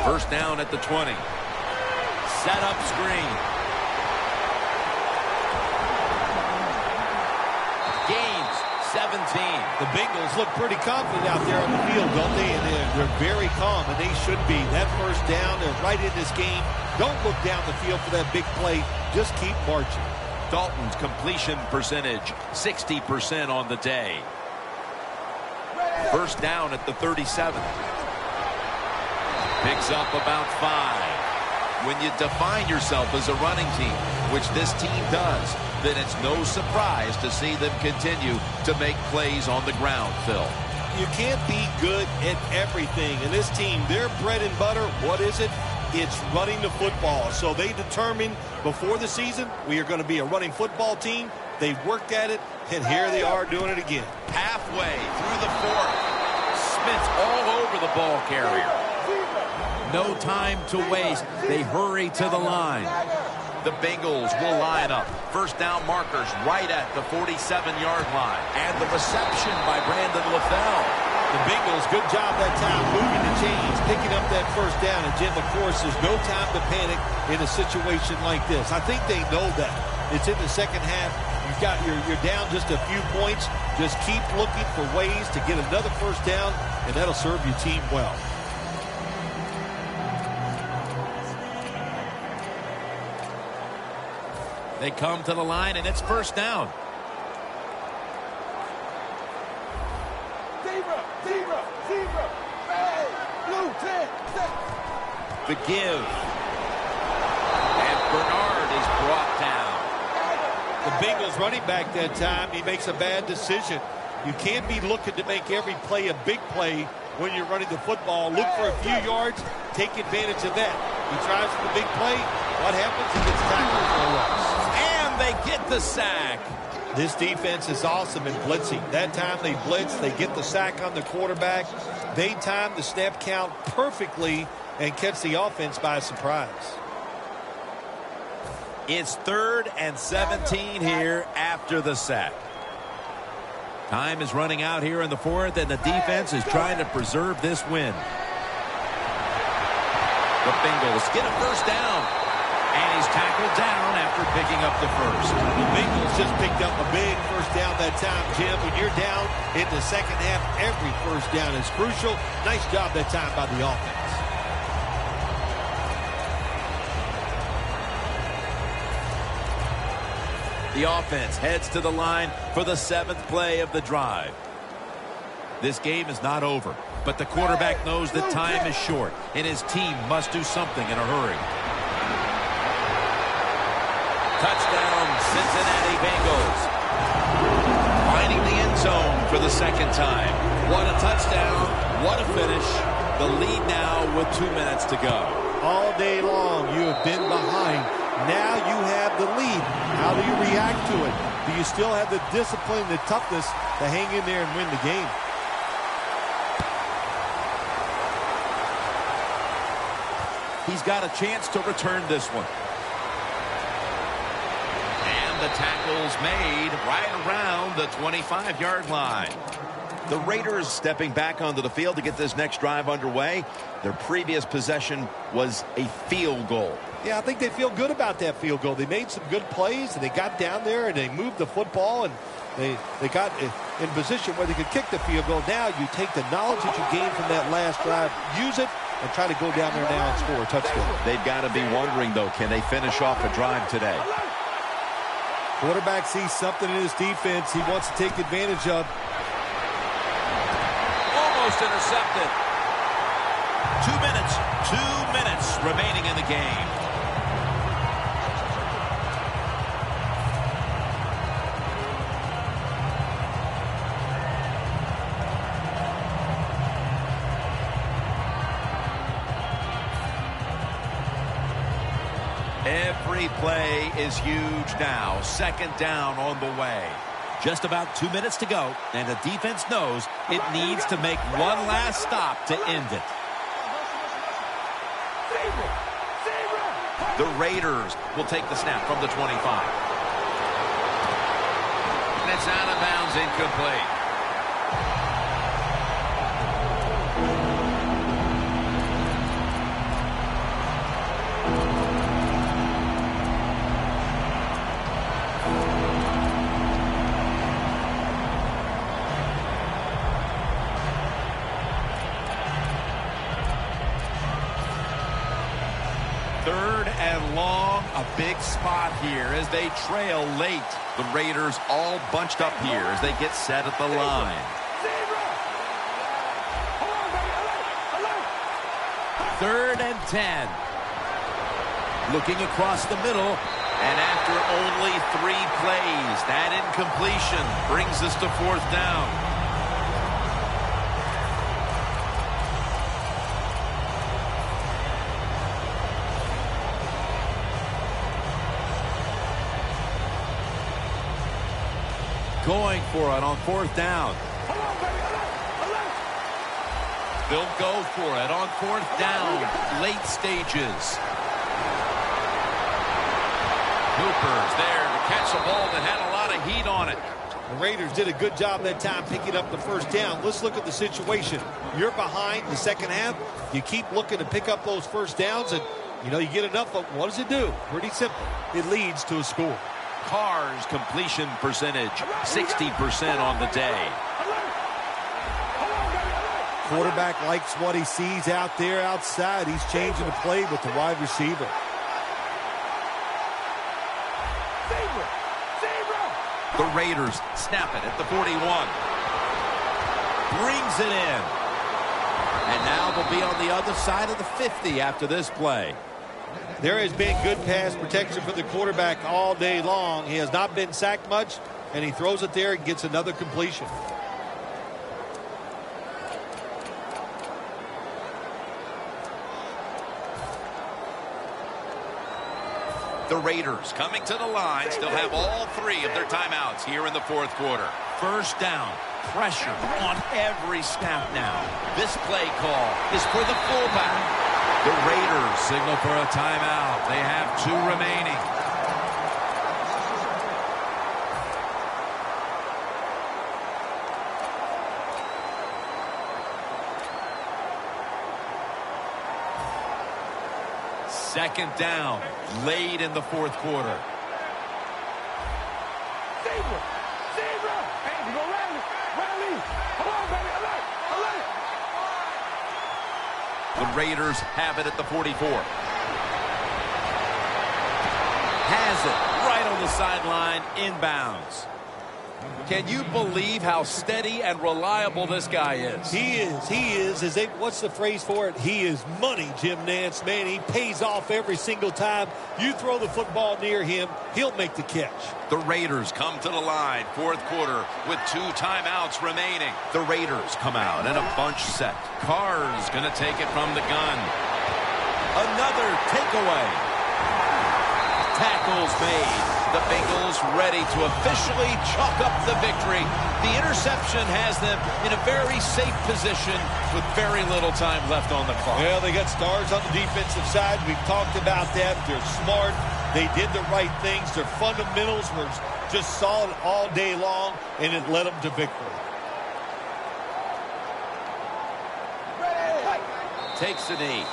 First down at the 20. Set up screen. Gains 17. The Bengals look pretty confident out there on the field, don't they? And they're very calm, and they should be. That first down, they're right in this game. Don't look down the field for that big play. Just keep marching. Dalton's completion percentage, 60% on the day. First down at the 37. Picks up about 5. When you define yourself as a running team, which this team does, then it's no surprise to see them continue to make plays on the ground, Phil. You can't be good at everything. And this team, their bread and butter, what is it? It's running the football. So they determined before the season, we are going to be a running football team. They've worked at it, and here they are doing it again. Halfway through the 4th. Smith's all over the ball carrier. No time to waste. They hurry to the line. The Bengals will line up. First down markers right at the 47-yard line. And the reception by Brandon LaFell. The Bengals, good job that time moving the chains, picking up that first down. And, Jim, of course, there's no time to panic in a situation like this. I think they know that. It's in the second half. You're down just a few points. Just keep looking for ways to get another first down, and that'll serve your team well. They come to the line, and it's first down. Zebra. Hey, blue 10. The give. And Bernard is brought down. The Bengals running back that time, he makes a bad decision. You can't be looking to make every play a big play when you're running the football. Look for a few yards, take advantage of that. He tries for the big play. What happens? He gets tackled for a loss. And they get the sack. This defense is awesome in blitzing. That time they blitz, they get the sack on the quarterback. They time the snap count perfectly and catch the offense by surprise. It's 3rd and 17 here after the sack. Time is running out here in the 4th, and the defense is trying to preserve this win. The Bengals get a first down, and he's tackled down after picking up the first. The Bengals just picked up a big first down that time, Jim. When you're down in the second half, every first down is crucial. Nice job that time by the offense. The offense heads to the line for the 7th play of the drive. This game is not over, but the quarterback knows that time is short, and his team must do something in a hurry. Touchdown, Cincinnati Bengals. Finding the end zone for the second time. What a touchdown, what a finish. The lead now with 2 minutes to go. All day long, you have been behind. Now you have the lead. How do you react to it? Do you still have the discipline, the toughness to hang in there and win the game? He's got a chance to return this one. And the tackle's made right around the 25-yard line. The Raiders stepping back onto the field to get this next drive underway. Their previous possession was a field goal. Yeah, I think they feel good about that field goal. They made some good plays, and they got down there, and they moved the football, and they got in position where they could kick the field goal. Now you take the knowledge that you gained from that last drive, use it, and try to go down there now and score a touchdown. They've got to be wondering, though, can they finish off a drive today? Quarterback sees something in his defense he wants to take advantage of. Almost intercepted. 2 minutes remaining in the game. Every play is huge now. Second down on the way. Just about 2 minutes to go, and the defense knows it needs to make one last stop to end it. The Raiders will take the snap from the 25. And it's out of bounds, incomplete. Third and long, a big spot here as they trail late. The Raiders all bunched up here as they get set at the line. Third and 10. Looking across the middle. And after only 3 plays, that incompletion brings us to fourth down. Going for it on fourth down. They'll go for it on fourth down, late stages. Cooper's there to catch a ball that had a lot of heat on it. The Raiders did a good job that time picking up the first down. Let's look at the situation. You're behind the second half. You keep looking to pick up those first downs, and, you get enough of them. What does it do? Pretty simple. It leads to a score. Carr's completion percentage, 60% on the day. Quarterback likes what he sees out there outside. He's changing the play with the wide receiver. The Raiders snap it at the 41. Brings it in. And now they'll be on the other side of the 50 after this play. There has been good pass protection for the quarterback all day long. He has not been sacked much, and he throws it there and gets another completion. The Raiders coming to the line still have all 3 of their timeouts here in the fourth quarter. First down, pressure on every snap now. This play call is for the fullback. The Raiders signal for a timeout. They have 2 remaining. Second down, late in the fourth quarter. The Raiders have it at the 44. Has it right on the sideline, inbounds. Can you believe how steady and reliable this guy is? He is. What's the phrase for it? He is money, Jim Nance. Man, he pays off every single time. You throw the football near him, he'll make the catch. The Raiders come to the line, fourth quarter, with 2 timeouts remaining. The Raiders come out in a bunch set. Carr's going to take it from the gun. Another takeaway. Tackles made. The Bengals ready to officially chalk up the victory. The interception has them in a very safe position with very little time left on the clock. Well, they got stars on the defensive side. We've talked about that. They're smart. They did the right things. Their fundamentals were just solid all day long, and it led them to victory. Takes a knee.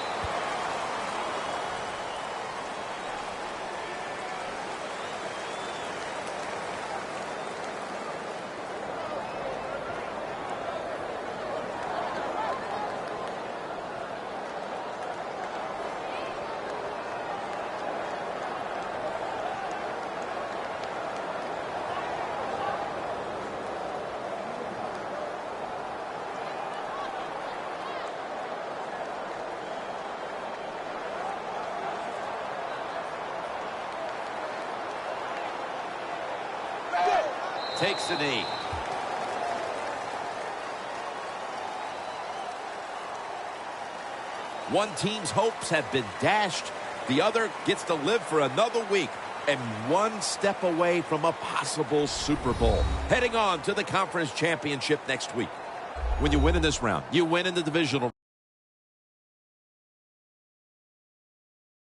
takes the knee. One team's hopes have been dashed. The other gets to live for another week and one step away from a possible Super Bowl. Heading on to the conference championship next week. When you win in this round, you win in the divisional.